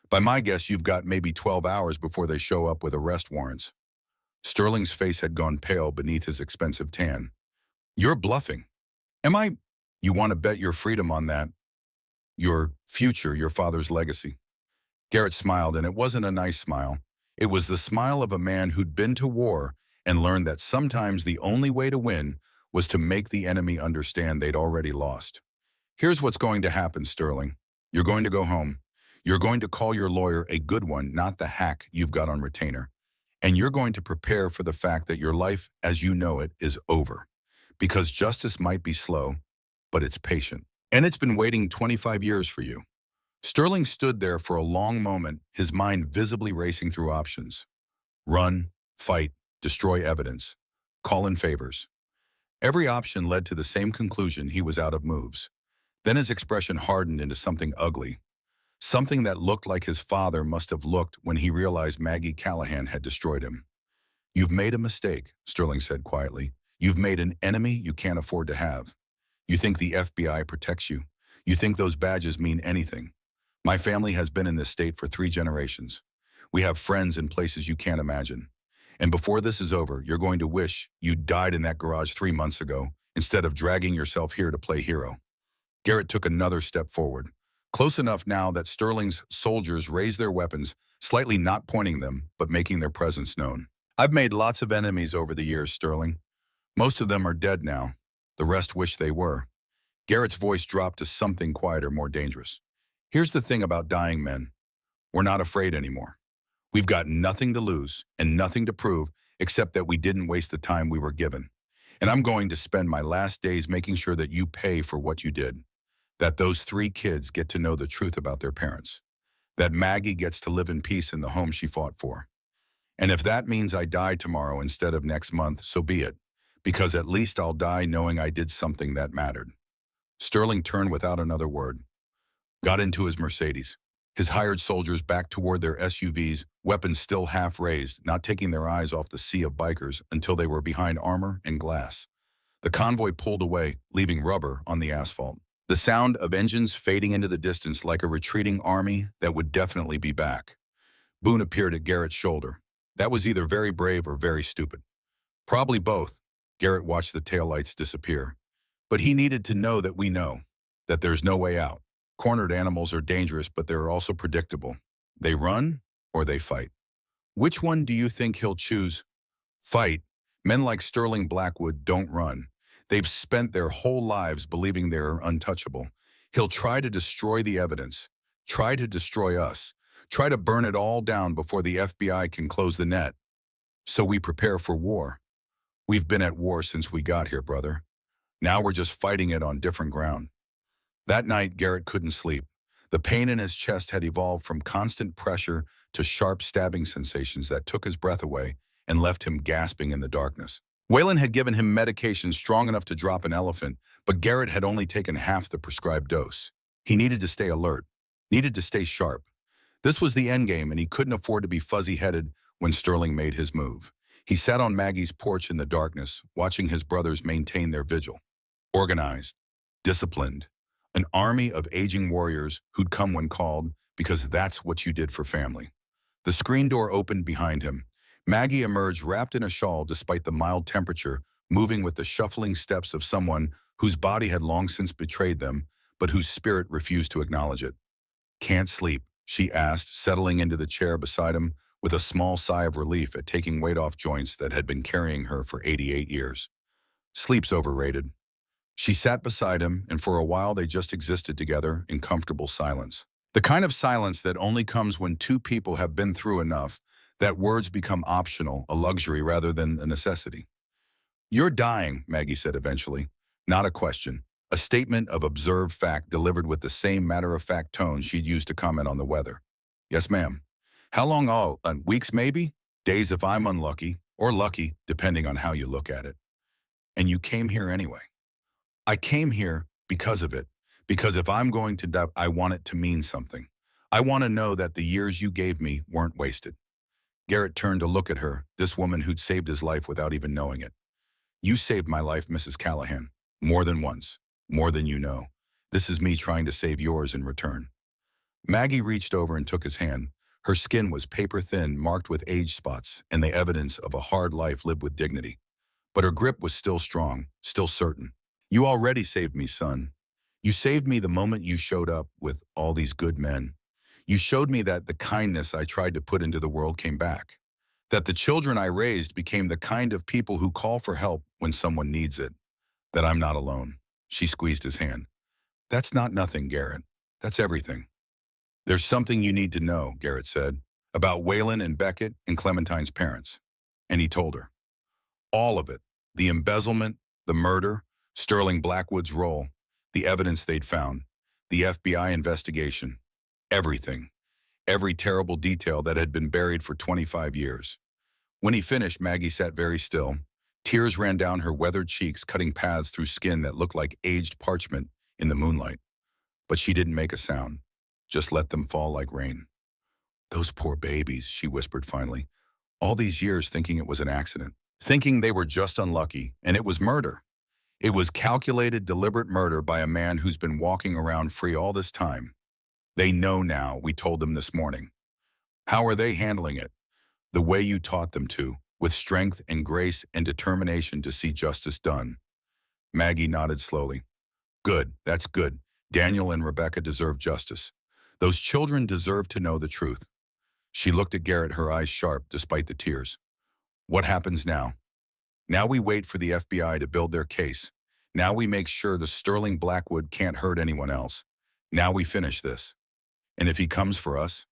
By my guess, you've got maybe 12 hours before they show up with arrest warrants. Sterling's face had gone pale beneath his expensive tan. You're bluffing. Am I? You want to bet your freedom on that? Your future, your father's legacy. Garrett smiled, and it wasn't a nice smile. It was the smile of a man who'd been to war and learned that sometimes the only way to win was to make the enemy understand they'd already lost. Here's what's going to happen, Sterling. You're going to go home. You're going to call your lawyer a good one, not the hack you've got on retainer. And you're going to prepare for the fact that your life, as you know it, is over. Because justice might be slow, but it's patient. And it's been waiting 25 years for you. Sterling stood there for a long moment, his mind visibly racing through options. Run, fight, destroy evidence, call in favors. Every option led to the same conclusion: he was out of moves. Then his expression hardened into something ugly, something that looked like his father must have looked when he realized Maggie Callahan had destroyed him. You've made a mistake, Sterling said quietly. You've made an enemy you can't afford to have. You think the FBI protects you. You think those badges mean anything. My family has been in this state for 3 generations. We have friends in places you can't imagine. And before this is over, you're going to wish you died in that garage 3 months ago instead of dragging yourself here to play hero. Garrett took another step forward, close enough now that Sterling's soldiers raised their weapons, slightly not pointing them, but making their presence known. I've made lots of enemies over the years, Sterling. Most of them are dead now. The rest wish they were. Garrett's voice dropped to something quieter, more dangerous. Here's the thing about dying men. We're not afraid anymore. We've got nothing to lose and nothing to prove except that we didn't waste the time we were given. And I'm going to spend my last days making sure that you pay for what you did. That those 3 kids get to know the truth about their parents. That Maggie gets to live in peace in the home she fought for. And if that means I die tomorrow instead of next month, so be it. Because at least I'll die knowing I did something that mattered. Sterling turned without another word, got into his Mercedes. His hired soldiers backed toward their SUVs, weapons still half raised, not taking their eyes off the sea of bikers until they were behind armor and glass. The convoy pulled away, leaving rubber on the asphalt. The sound of engines fading into the distance like a retreating army that would definitely be back. Boone appeared at Garrett's shoulder. That was either very brave or very stupid. Probably both. Garrett watched the taillights disappear. But he needed to know that we know, that there's no way out. Cornered animals are dangerous, but they're also predictable. They run or they fight. Which one do you think he'll choose? Fight. Men like Sterling Blackwood don't run. They've spent their whole lives believing they're untouchable. He'll try to destroy the evidence, try to destroy us, try to burn it all down before the FBI can close the net. So we prepare for war. We've been at war since we got here, brother. Now we're just fighting it on different ground. That night, Garrett couldn't sleep. The pain in his chest had evolved from constant pressure to sharp stabbing sensations that took his breath away and left him gasping in the darkness. Waylon had given him medication strong enough to drop an elephant, but Garrett had only taken half the prescribed dose. He needed to stay alert, needed to stay sharp. This was the endgame, and he couldn't afford to be fuzzy-headed when Sterling made his move. He sat on Maggie's porch in the darkness, watching his brothers maintain their vigil. Organized, disciplined, an army of aging warriors who'd come when called because that's what you did for family. The screen door opened behind him. Maggie emerged wrapped in a shawl despite the mild temperature, moving with the shuffling steps of someone whose body had long since betrayed them, but whose spirit refused to acknowledge it. "Can't sleep?" she asked, settling into the chair beside him with a small sigh of relief at taking weight off joints that had been carrying her for 88 years. "Sleep's overrated." She sat beside him, and for a while they just existed together in comfortable silence. The kind of silence that only comes when two people have been through enough that words become optional, a luxury rather than a necessity. "You're dying," Maggie said eventually. Not a question. A statement of observed fact delivered with the same matter-of-fact tone she'd used to comment on the weather. "Yes, ma'am." "How long? Oh, weeks maybe? Days if I'm unlucky, or lucky, depending on how you look at it." "And you came here anyway." "I came here because of it. Because if I'm going to die, I want it to mean something. I want to know that the years you gave me weren't wasted." Garrett turned to look at her, this woman who'd saved his life without even knowing it. "You saved my life, Mrs. Callahan. More than once. More than you know. This is me trying to save yours in return." Maggie reached over and took his hand. Her skin was paper-thin, marked with age spots, and the evidence of a hard life lived with dignity. But her grip was still strong, still certain. "You already saved me, son. You saved me the moment you showed up with all these good men. You showed me that the kindness I tried to put into the world came back. That the children I raised became the kind of people who call for help when someone needs it. That I'm not alone." She squeezed his hand. "That's not nothing, Garrett. That's everything." "There's something you need to know," Garrett said, "about Waylon and Beckett and Clementine's parents." And he told her. All of it. The embezzlement, the murder, Sterling Blackwood's role, the evidence they'd found, the FBI investigation. Everything. Every terrible detail that had been buried for 25 years. When he finished, Maggie sat very still. Tears ran down her weathered cheeks, cutting paths through skin that looked like aged parchment in the moonlight. But she didn't make a sound, just let them fall like rain. "Those poor babies," she whispered finally. "All these years thinking it was an accident, thinking they were just unlucky, and it was murder. It was calculated, deliberate murder by a man who's been walking around free all this time. They know now, we told them this morning. How are they handling it? The way you taught them to, with strength and grace and determination to see justice done." Maggie nodded slowly. "Good, that's good. Daniel and Rebecca deserve justice. Those children deserve to know the truth." She looked at Garrett, her eyes sharp despite the tears. "What happens now? Now we wait for the FBI to build their case. Now we make sure the Sterling Blackwood can't hurt anyone else. Now we finish this. And if he comes for us,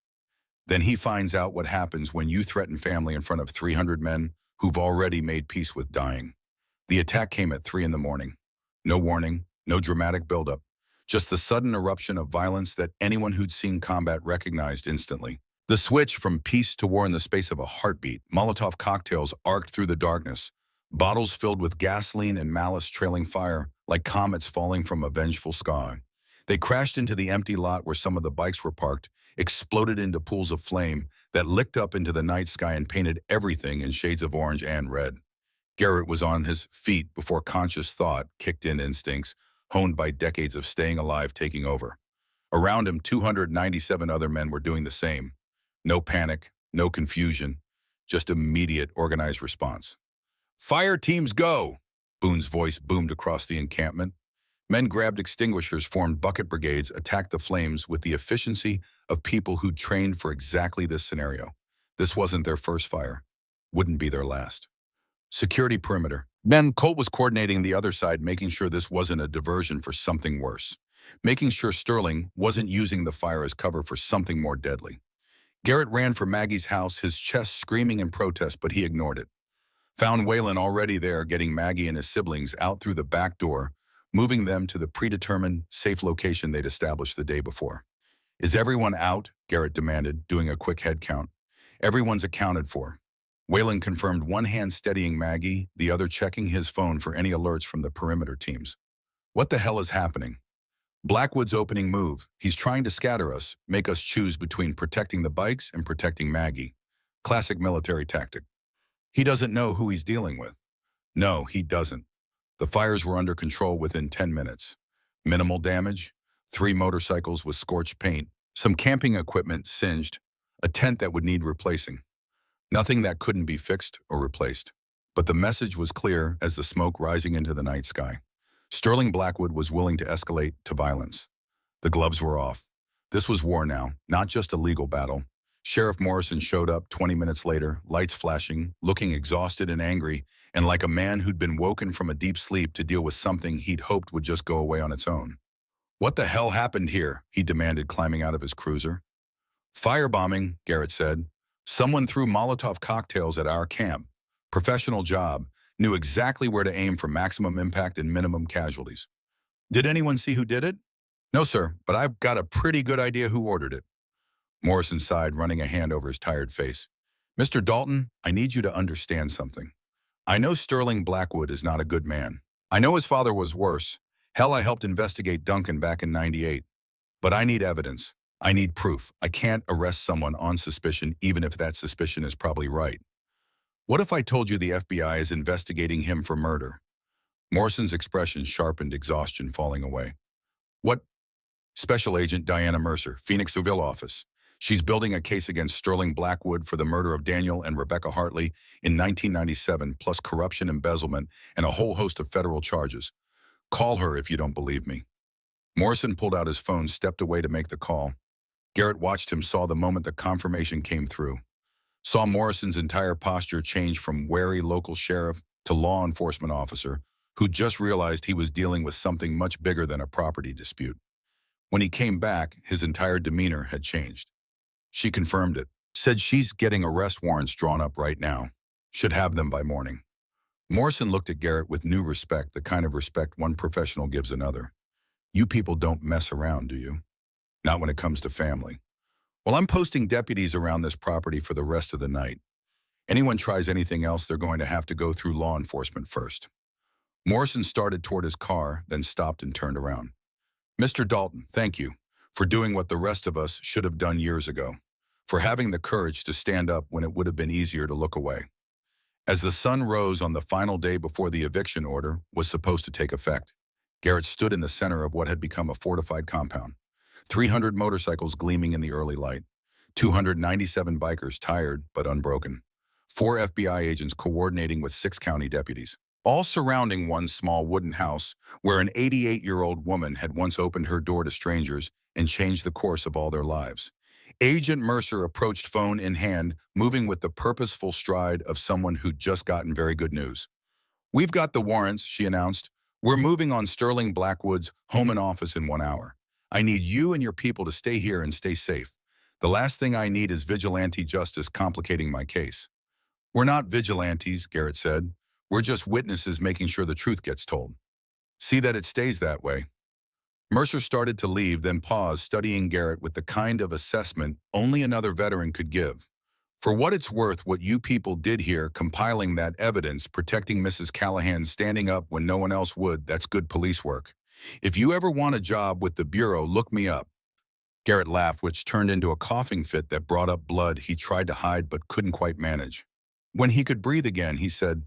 then he finds out what happens when you threaten family in front of 300 men who've already made peace with dying." The attack came at 3 in the morning. No warning, no dramatic buildup, just the sudden eruption of violence that anyone who'd seen combat recognized instantly. The switch from peace to war in the space of a heartbeat. Molotov cocktails arced through the darkness, bottles filled with gasoline and malice trailing fire like comets falling from a vengeful sky. They crashed into the empty lot where some of the bikes were parked, exploded into pools of flame that licked up into the night sky and painted everything in shades of orange and red. Garrett was on his feet before conscious thought kicked in, instincts honed by decades of staying alive taking over. Around him, 297 other men were doing the same. No panic, no confusion, just immediate, organized response. Fire teams go! Boone's voice boomed across the encampment. Men grabbed extinguishers, formed bucket brigades, attacked the flames with the efficiency of people who'd trained for exactly this scenario. This wasn't their first fire. Wouldn't be their last. Security perimeter. Then Colt was coordinating the other side, making sure this wasn't a diversion for something worse. Making sure Sterling wasn't using the fire as cover for something more deadly. Garrett ran for Maggie's house, his chest screaming in protest, but he ignored it. Found Waylon already there, getting Maggie and his siblings out through the back door, moving them to the predetermined, safe location they'd established the day before. Is everyone out? Garrett demanded, doing a quick head count. Everyone's accounted for. Waylon confirmed, one hand steadying Maggie, the other checking his phone for any alerts from the perimeter teams. What the hell is happening? Blackwood's opening move. He's trying to scatter us, make us choose between protecting the bikes and protecting Maggie. Classic military tactic. He doesn't know who he's dealing with. No, he doesn't. The fires were under control within 10 minutes. Minimal damage, 3 motorcycles with scorched paint, some camping equipment singed, a tent that would need replacing. Nothing that couldn't be fixed or replaced. But the message was clear as the smoke rising into the night sky. Sterling Blackwood was willing to escalate to violence. The gloves were off. This was war now, not just a legal battle. Sheriff Morrison showed up 20 minutes later, lights flashing, looking exhausted and angry, and like a man who'd been woken from a deep sleep to deal with something he'd hoped would just go away on its own. What the hell happened here? He demanded, climbing out of his cruiser. Firebombing, Garrett said. Someone threw Molotov cocktails at our camp. Professional job. Knew exactly where to aim for maximum impact and minimum casualties. Did anyone see who did it? No, sir, but I've got a pretty good idea who ordered it. Morrison sighed, running a hand over his tired face. Mr. Dalton, I need you to understand something. I know Sterling Blackwood is not a good man. I know his father was worse. Hell, I helped investigate Duncan back in '98. But I need evidence. I need proof. I can't arrest someone on suspicion, even if that suspicion is probably right. What if I told you the FBI is investigating him for murder? Morrison's expression sharpened, exhaustion falling away. What? Special Agent Diana Mercer, Phoenix Seville office. She's building a case against Sterling Blackwood for the murder of Daniel and Rebecca Hartley in 1997, plus corruption, embezzlement, and a whole host of federal charges. Call her if you don't believe me. Morrison pulled out his phone, stepped away to make the call. Garrett watched him, saw the moment the confirmation came through. Saw Morrison's entire posture change from wary local sheriff to law enforcement officer who just realized he was dealing with something much bigger than a property dispute. When he came back, his entire demeanor had changed. She confirmed it, said she's getting arrest warrants drawn up right now. Should have them by morning. Morrison looked at Garrett with new respect, the kind of respect one professional gives another. You people don't mess around, do you? Not when it comes to family. Well, I'm posting deputies around this property for the rest of the night. Anyone tries anything else, they're going to have to go through law enforcement first. Morrison started toward his car, then stopped and turned around. Mr. Dalton, thank you for doing what the rest of us should have done years ago, for having the courage to stand up when it would have been easier to look away. As the sun rose on the final day before the eviction order was supposed to take effect, Garrett stood in the center of what had become a fortified compound. 300 motorcycles gleaming in the early light, 297 bikers tired but unbroken, 4 FBI agents coordinating with 6 county deputies, all surrounding one small wooden house where an 88-year-old woman had once opened her door to strangers and changed the course of all their lives. Agent Mercer approached, phone in hand, moving with the purposeful stride of someone who'd just gotten very good news. We've got the warrants, she announced. We're moving on Sterling Blackwood's home and office in 1 hour. I need you and your people to stay here and stay safe. The last thing I need is vigilante justice complicating my case. We're not vigilantes, Garrett said. We're just witnesses making sure the truth gets told. See that it stays that way. Mercer started to leave, then paused, studying Garrett with the kind of assessment only another veteran could give. For what it's worth, what you people did here, compiling that evidence, protecting Mrs. Callahan, standing up when no one else would, that's good police work. If you ever want a job with the Bureau, look me up. Garrett laughed, which turned into a coughing fit that brought up blood he tried to hide but couldn't quite manage. When he could breathe again, he said,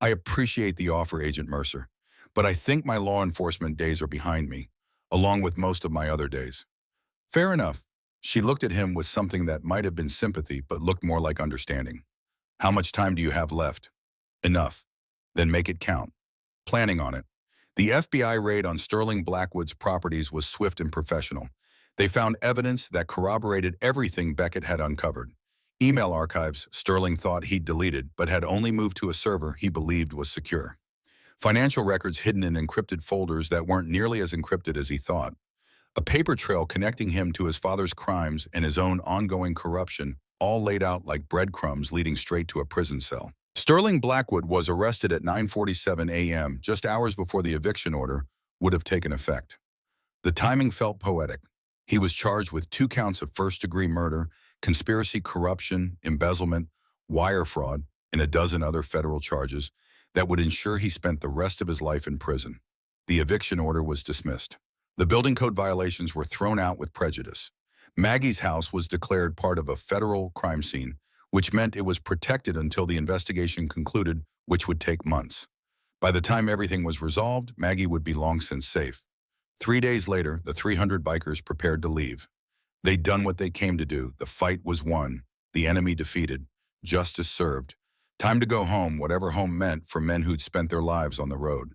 I appreciate the offer, Agent Mercer, but I think my law enforcement days are behind me, along with most of my other days. Fair enough. She looked at him with something that might have been sympathy but looked more like understanding. How much time do you have left? Enough. Then make it count. Planning on it. The FBI raid on Sterling Blackwood's properties was swift and professional. They found evidence that corroborated everything Beckett had uncovered. Email archives Sterling thought he'd deleted, but had only moved to a server he believed was secure. Financial records hidden in encrypted folders that weren't nearly as encrypted as he thought. A paper trail connecting him to his father's crimes and his own ongoing corruption, all laid out like breadcrumbs leading straight to a prison cell. Sterling Blackwood was arrested at 9:47 a.m., just hours before the eviction order would have taken effect. The timing felt poetic. He was charged with 2 counts of first-degree murder, conspiracy, corruption, embezzlement, wire fraud, and a dozen other federal charges that would ensure he spent the rest of his life in prison. The eviction order was dismissed. The building code violations were thrown out with prejudice. Maggie's house was declared part of a federal crime scene, which meant it was protected until the investigation concluded, which would take months. By the time everything was resolved, Maggie would be long since safe. 3 days later, the 300 bikers prepared to leave. They'd done what they came to do. The fight was won, the enemy defeated, justice served. Time to go home, whatever home meant for men who'd spent their lives on the road.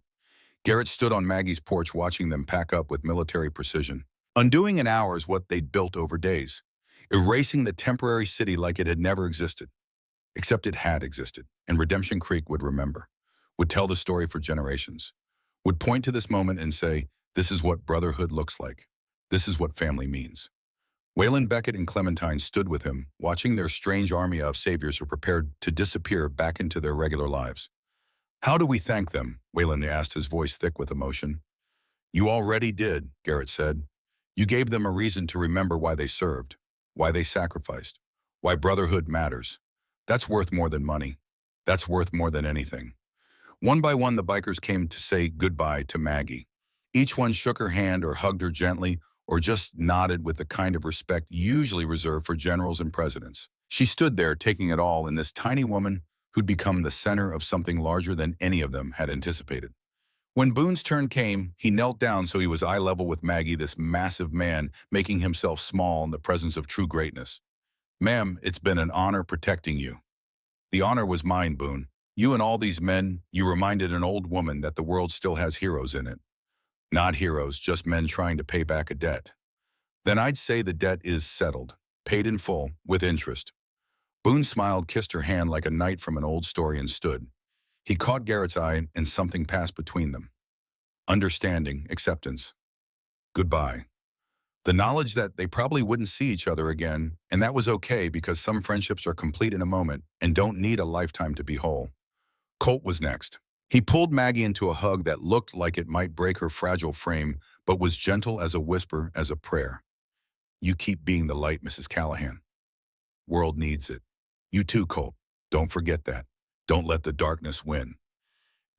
Garrett stood on Maggie's porch watching them pack up with military precision, undoing in hours what they'd built over days, erasing the temporary city like it had never existed. Except it had existed, and Redemption Creek would remember, would tell the story for generations, would point to this moment and say, this is what brotherhood looks like. This is what family means. Waylon Beckett and Clementine stood with him, watching their strange army of saviors who prepared to disappear back into their regular lives. How do we thank them? Waylon asked, his voice thick with emotion. You already did, Garrett said. You gave them a reason to remember why they served, why they sacrificed, why brotherhood matters. That's worth more than money. That's worth more than anything. One by one, the bikers came to say goodbye to Maggie. Each one shook her hand or hugged her gently or just nodded with the kind of respect usually reserved for generals and presidents. She stood there taking it all in this tiny woman who'd become the center of something larger than any of them had anticipated. When Boone's turn came, he knelt down so he was eye level with Maggie, this massive man making himself small in the presence of true greatness. Ma'am, it's been an honor protecting you. The honor was mine, Boone. You and all these men, you reminded an old woman that the world still has heroes in it. Not heroes, just men trying to pay back a debt. Then I'd say the debt is settled, paid in full, with interest. Boone smiled, kissed her hand like a knight from an old story, and stood. He caught Garrett's eye, and something passed between them. Understanding, acceptance. Goodbye. The knowledge that they probably wouldn't see each other again, and that was okay because some friendships are complete in a moment and don't need a lifetime to be whole. Colt was next. He pulled Maggie into a hug that looked like it might break her fragile frame, but was gentle as a whisper, as a prayer. You keep being the light, Mrs. Callahan. World needs it. You too, Colt. Don't forget that. Don't let the darkness win.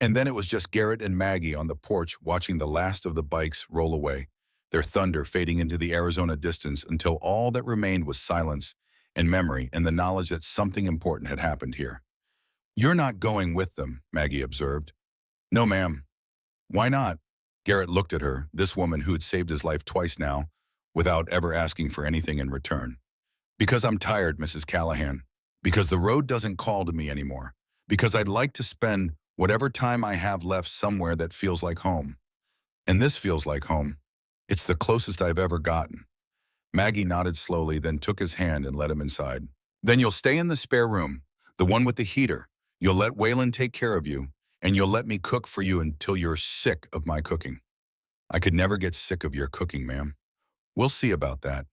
And then it was just Garrett and Maggie on the porch watching the last of the bikes roll away, their thunder fading into the Arizona distance until all that remained was silence and memory and the knowledge that something important had happened here. You're not going with them, Maggie observed. No, ma'am. Why not? Garrett looked at her, this woman who'd saved his life twice now, without ever asking for anything in return. Because I'm tired, Mrs. Callahan. Because the road doesn't call to me anymore. Because I'd like to spend whatever time I have left somewhere that feels like home. And this feels like home. It's the closest I've ever gotten. Maggie nodded slowly, then took his hand and led him inside. Then you'll stay in the spare room, the one with the heater. You'll let Waylon take care of you, and you'll let me cook for you until you're sick of my cooking. I could never get sick of your cooking, ma'am. We'll see about that.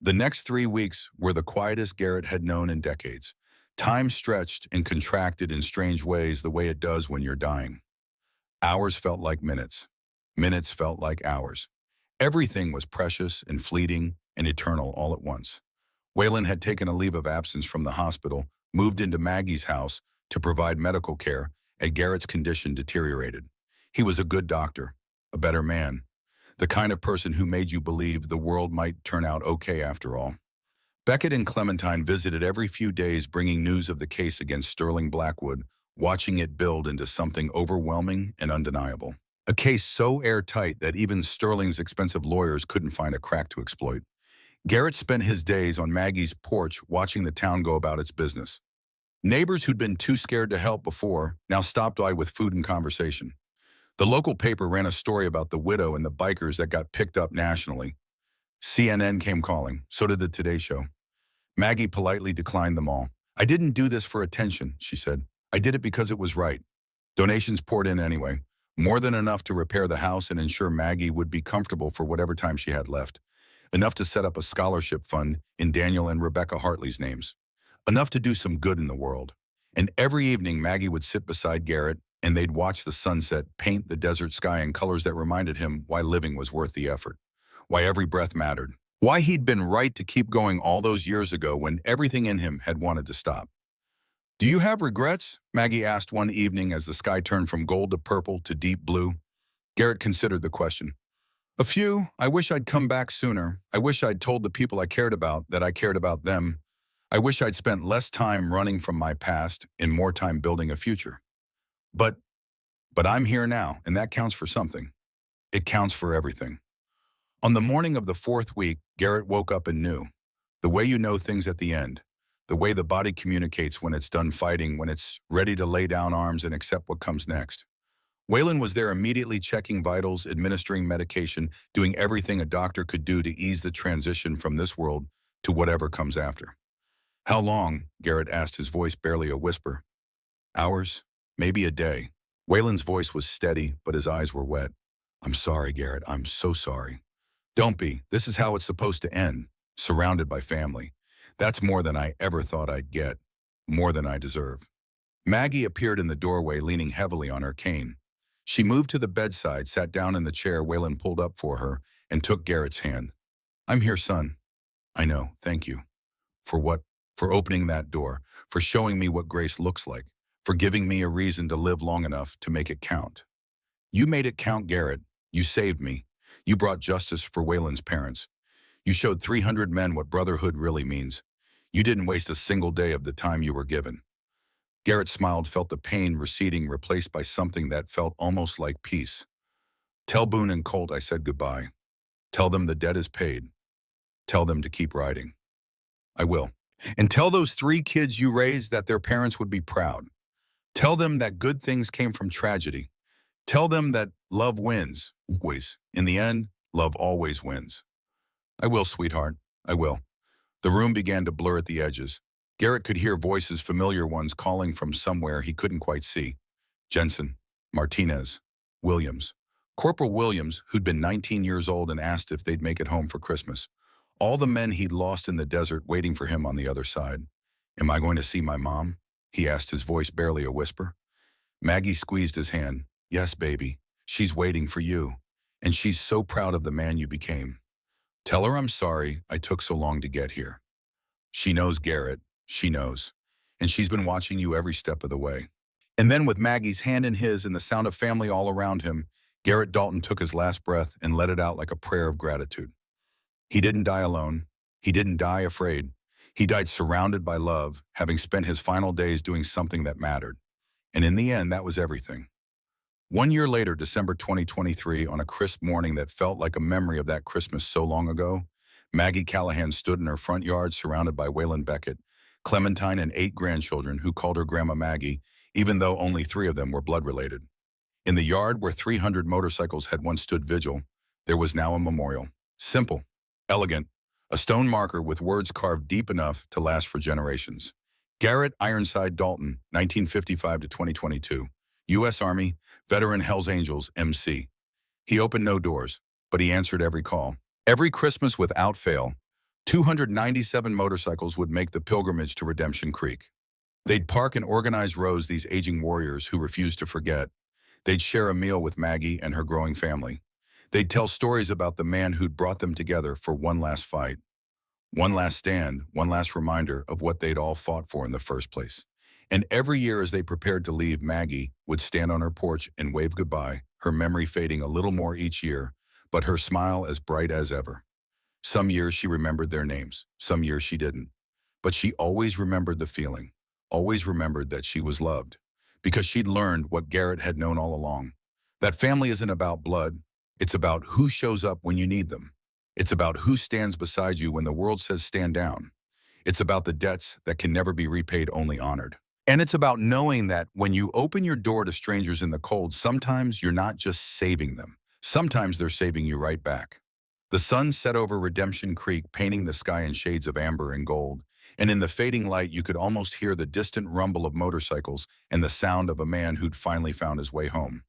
The next 3 weeks were the quietest Garrett had known in decades. Time stretched and contracted in strange ways the way it does when you're dying. Hours felt like minutes. Minutes felt like hours. Everything was precious and fleeting and eternal all at once. Waylon had taken a leave of absence from the hospital, moved into Maggie's house to provide medical care, and Garrett's condition deteriorated. He was a good doctor, a better man, the kind of person who made you believe the world might turn out okay after all. Beckett and Clementine visited every few days, bringing news of the case against Sterling Blackwood, watching it build into something overwhelming and undeniable. A case so airtight that even Sterling's expensive lawyers couldn't find a crack to exploit. Garrett spent his days on Maggie's porch watching the town go about its business. Neighbors who'd been too scared to help before now stopped by with food and conversation. The local paper ran a story about the widow and the bikers that got picked up nationally. CNN came calling, so did the Today Show. Maggie politely declined them all. "I didn't do this for attention," she said. "I did it because it was right." Donations poured in anyway, more than enough to repair the house and ensure Maggie would be comfortable for whatever time she had left. Enough to set up a scholarship fund in Daniel and Rebecca Hartley's names. Enough to do some good in the world. And every evening, Maggie would sit beside Garrett, and they'd watch the sunset paint the desert sky in colors that reminded him why living was worth the effort, why every breath mattered, why he'd been right to keep going all those years ago when everything in him had wanted to stop. "Do you have regrets?" Maggie asked one evening as the sky turned from gold to purple to deep blue. Garrett considered the question. "A few. I wish I'd come back sooner. I wish I'd told the people I cared about that I cared about them. I wish I'd spent less time running from my past and more time building a future. But, but I'm here now, and that counts for something. It counts for everything." On the morning of the fourth week, Garrett woke up and knew. The way you know things at the end. The way the body communicates when it's done fighting, when it's ready to lay down arms and accept what comes next. Waylon was there immediately checking vitals, administering medication, doing everything a doctor could do to ease the transition from this world to whatever comes after. "How long?" Garrett asked, his voice barely a whisper. "Hours, maybe a day." Waylon's voice was steady, but his eyes were wet. "I'm sorry, Garrett. I'm so sorry." "Don't be. This is how it's supposed to end, surrounded by family. That's more than I ever thought I'd get, more than I deserve." Maggie appeared in the doorway, leaning heavily on her cane. She moved to the bedside, sat down in the chair Waylon pulled up for her, and took Garrett's hand. "I'm here, son." "I know. Thank you." "For what?" "For opening that door, for showing me what grace looks like, for giving me a reason to live long enough to make it count." "You made it count, Garrett. You saved me. You brought justice for Waylon's parents. You showed 300 men what brotherhood really means. You didn't waste a single day of the time you were given." Garrett smiled, felt the pain receding, replaced by something that felt almost like peace. "Tell Boone and Colt I said goodbye. Tell them the debt is paid. Tell them to keep riding." "I will. And tell those 3 kids you raised that their parents would be proud. Tell them that good things came from tragedy. Tell them that love wins, always. In the end, love always wins." "I will, sweetheart. I will." The room began to blur at the edges. Garrett could hear voices, familiar ones, calling from somewhere he couldn't quite see. Jensen, Martinez, Williams. Corporal Williams, who'd been 19 years old and asked if they'd make it home for Christmas. All the men he'd lost in the desert waiting for him on the other side. "Am I going to see my mom?" he asked, his voice barely a whisper. Maggie squeezed his hand. "Yes, baby. She's waiting for you. And she's so proud of the man you became. Tell her I'm sorry I took so long to get here. She knows, Garrett. She knows. And she's been watching you every step of the way." And then, with Maggie's hand in his and the sound of family all around him, Garrett Dalton took his last breath and let it out like a prayer of gratitude. He didn't die alone. He didn't die afraid. He died surrounded by love, having spent his final days doing something that mattered. And in the end, that was everything. 1 year later, December 2023, on a crisp morning that felt like a memory of that Christmas so long ago, Maggie Callahan stood in her front yard surrounded by Waylon Beckett, Clementine, and 8 grandchildren who called her Grandma Maggie, even though only 3 of them were blood-related. In the yard where 300 motorcycles had once stood vigil, there was now a memorial. Simple, elegant, a stone marker with words carved deep enough to last for generations. Garrett Ironside Dalton, 1955 to 2022. U.S. Army, veteran Hells Angels, MC. He opened no doors, but he answered every call. Every Christmas without fail, 297 motorcycles would make the pilgrimage to Redemption Creek. They'd park in organized rows, these aging warriors who refused to forget. They'd share a meal with Maggie and her growing family. They'd tell stories about the man who'd brought them together for one last fight, one last stand, one last reminder of what they'd all fought for in the first place. And every year as they prepared to leave, Maggie would stand on her porch and wave goodbye, her memory fading a little more each year, but her smile as bright as ever. Some years she remembered their names, some years she didn't. But she always remembered the feeling, always remembered that she was loved, because she'd learned what Garrett had known all along. That family isn't about blood, it's about who shows up when you need them. It's about who stands beside you when the world says stand down. It's about the debts that can never be repaid, only honored. And it's about knowing that when you open your door to strangers in the cold, sometimes you're not just saving them. Sometimes they're saving you right back. The sun set over Redemption Creek, painting the sky in shades of amber and gold. And in the fading light, you could almost hear the distant rumble of motorcycles and the sound of a man who'd finally found his way home.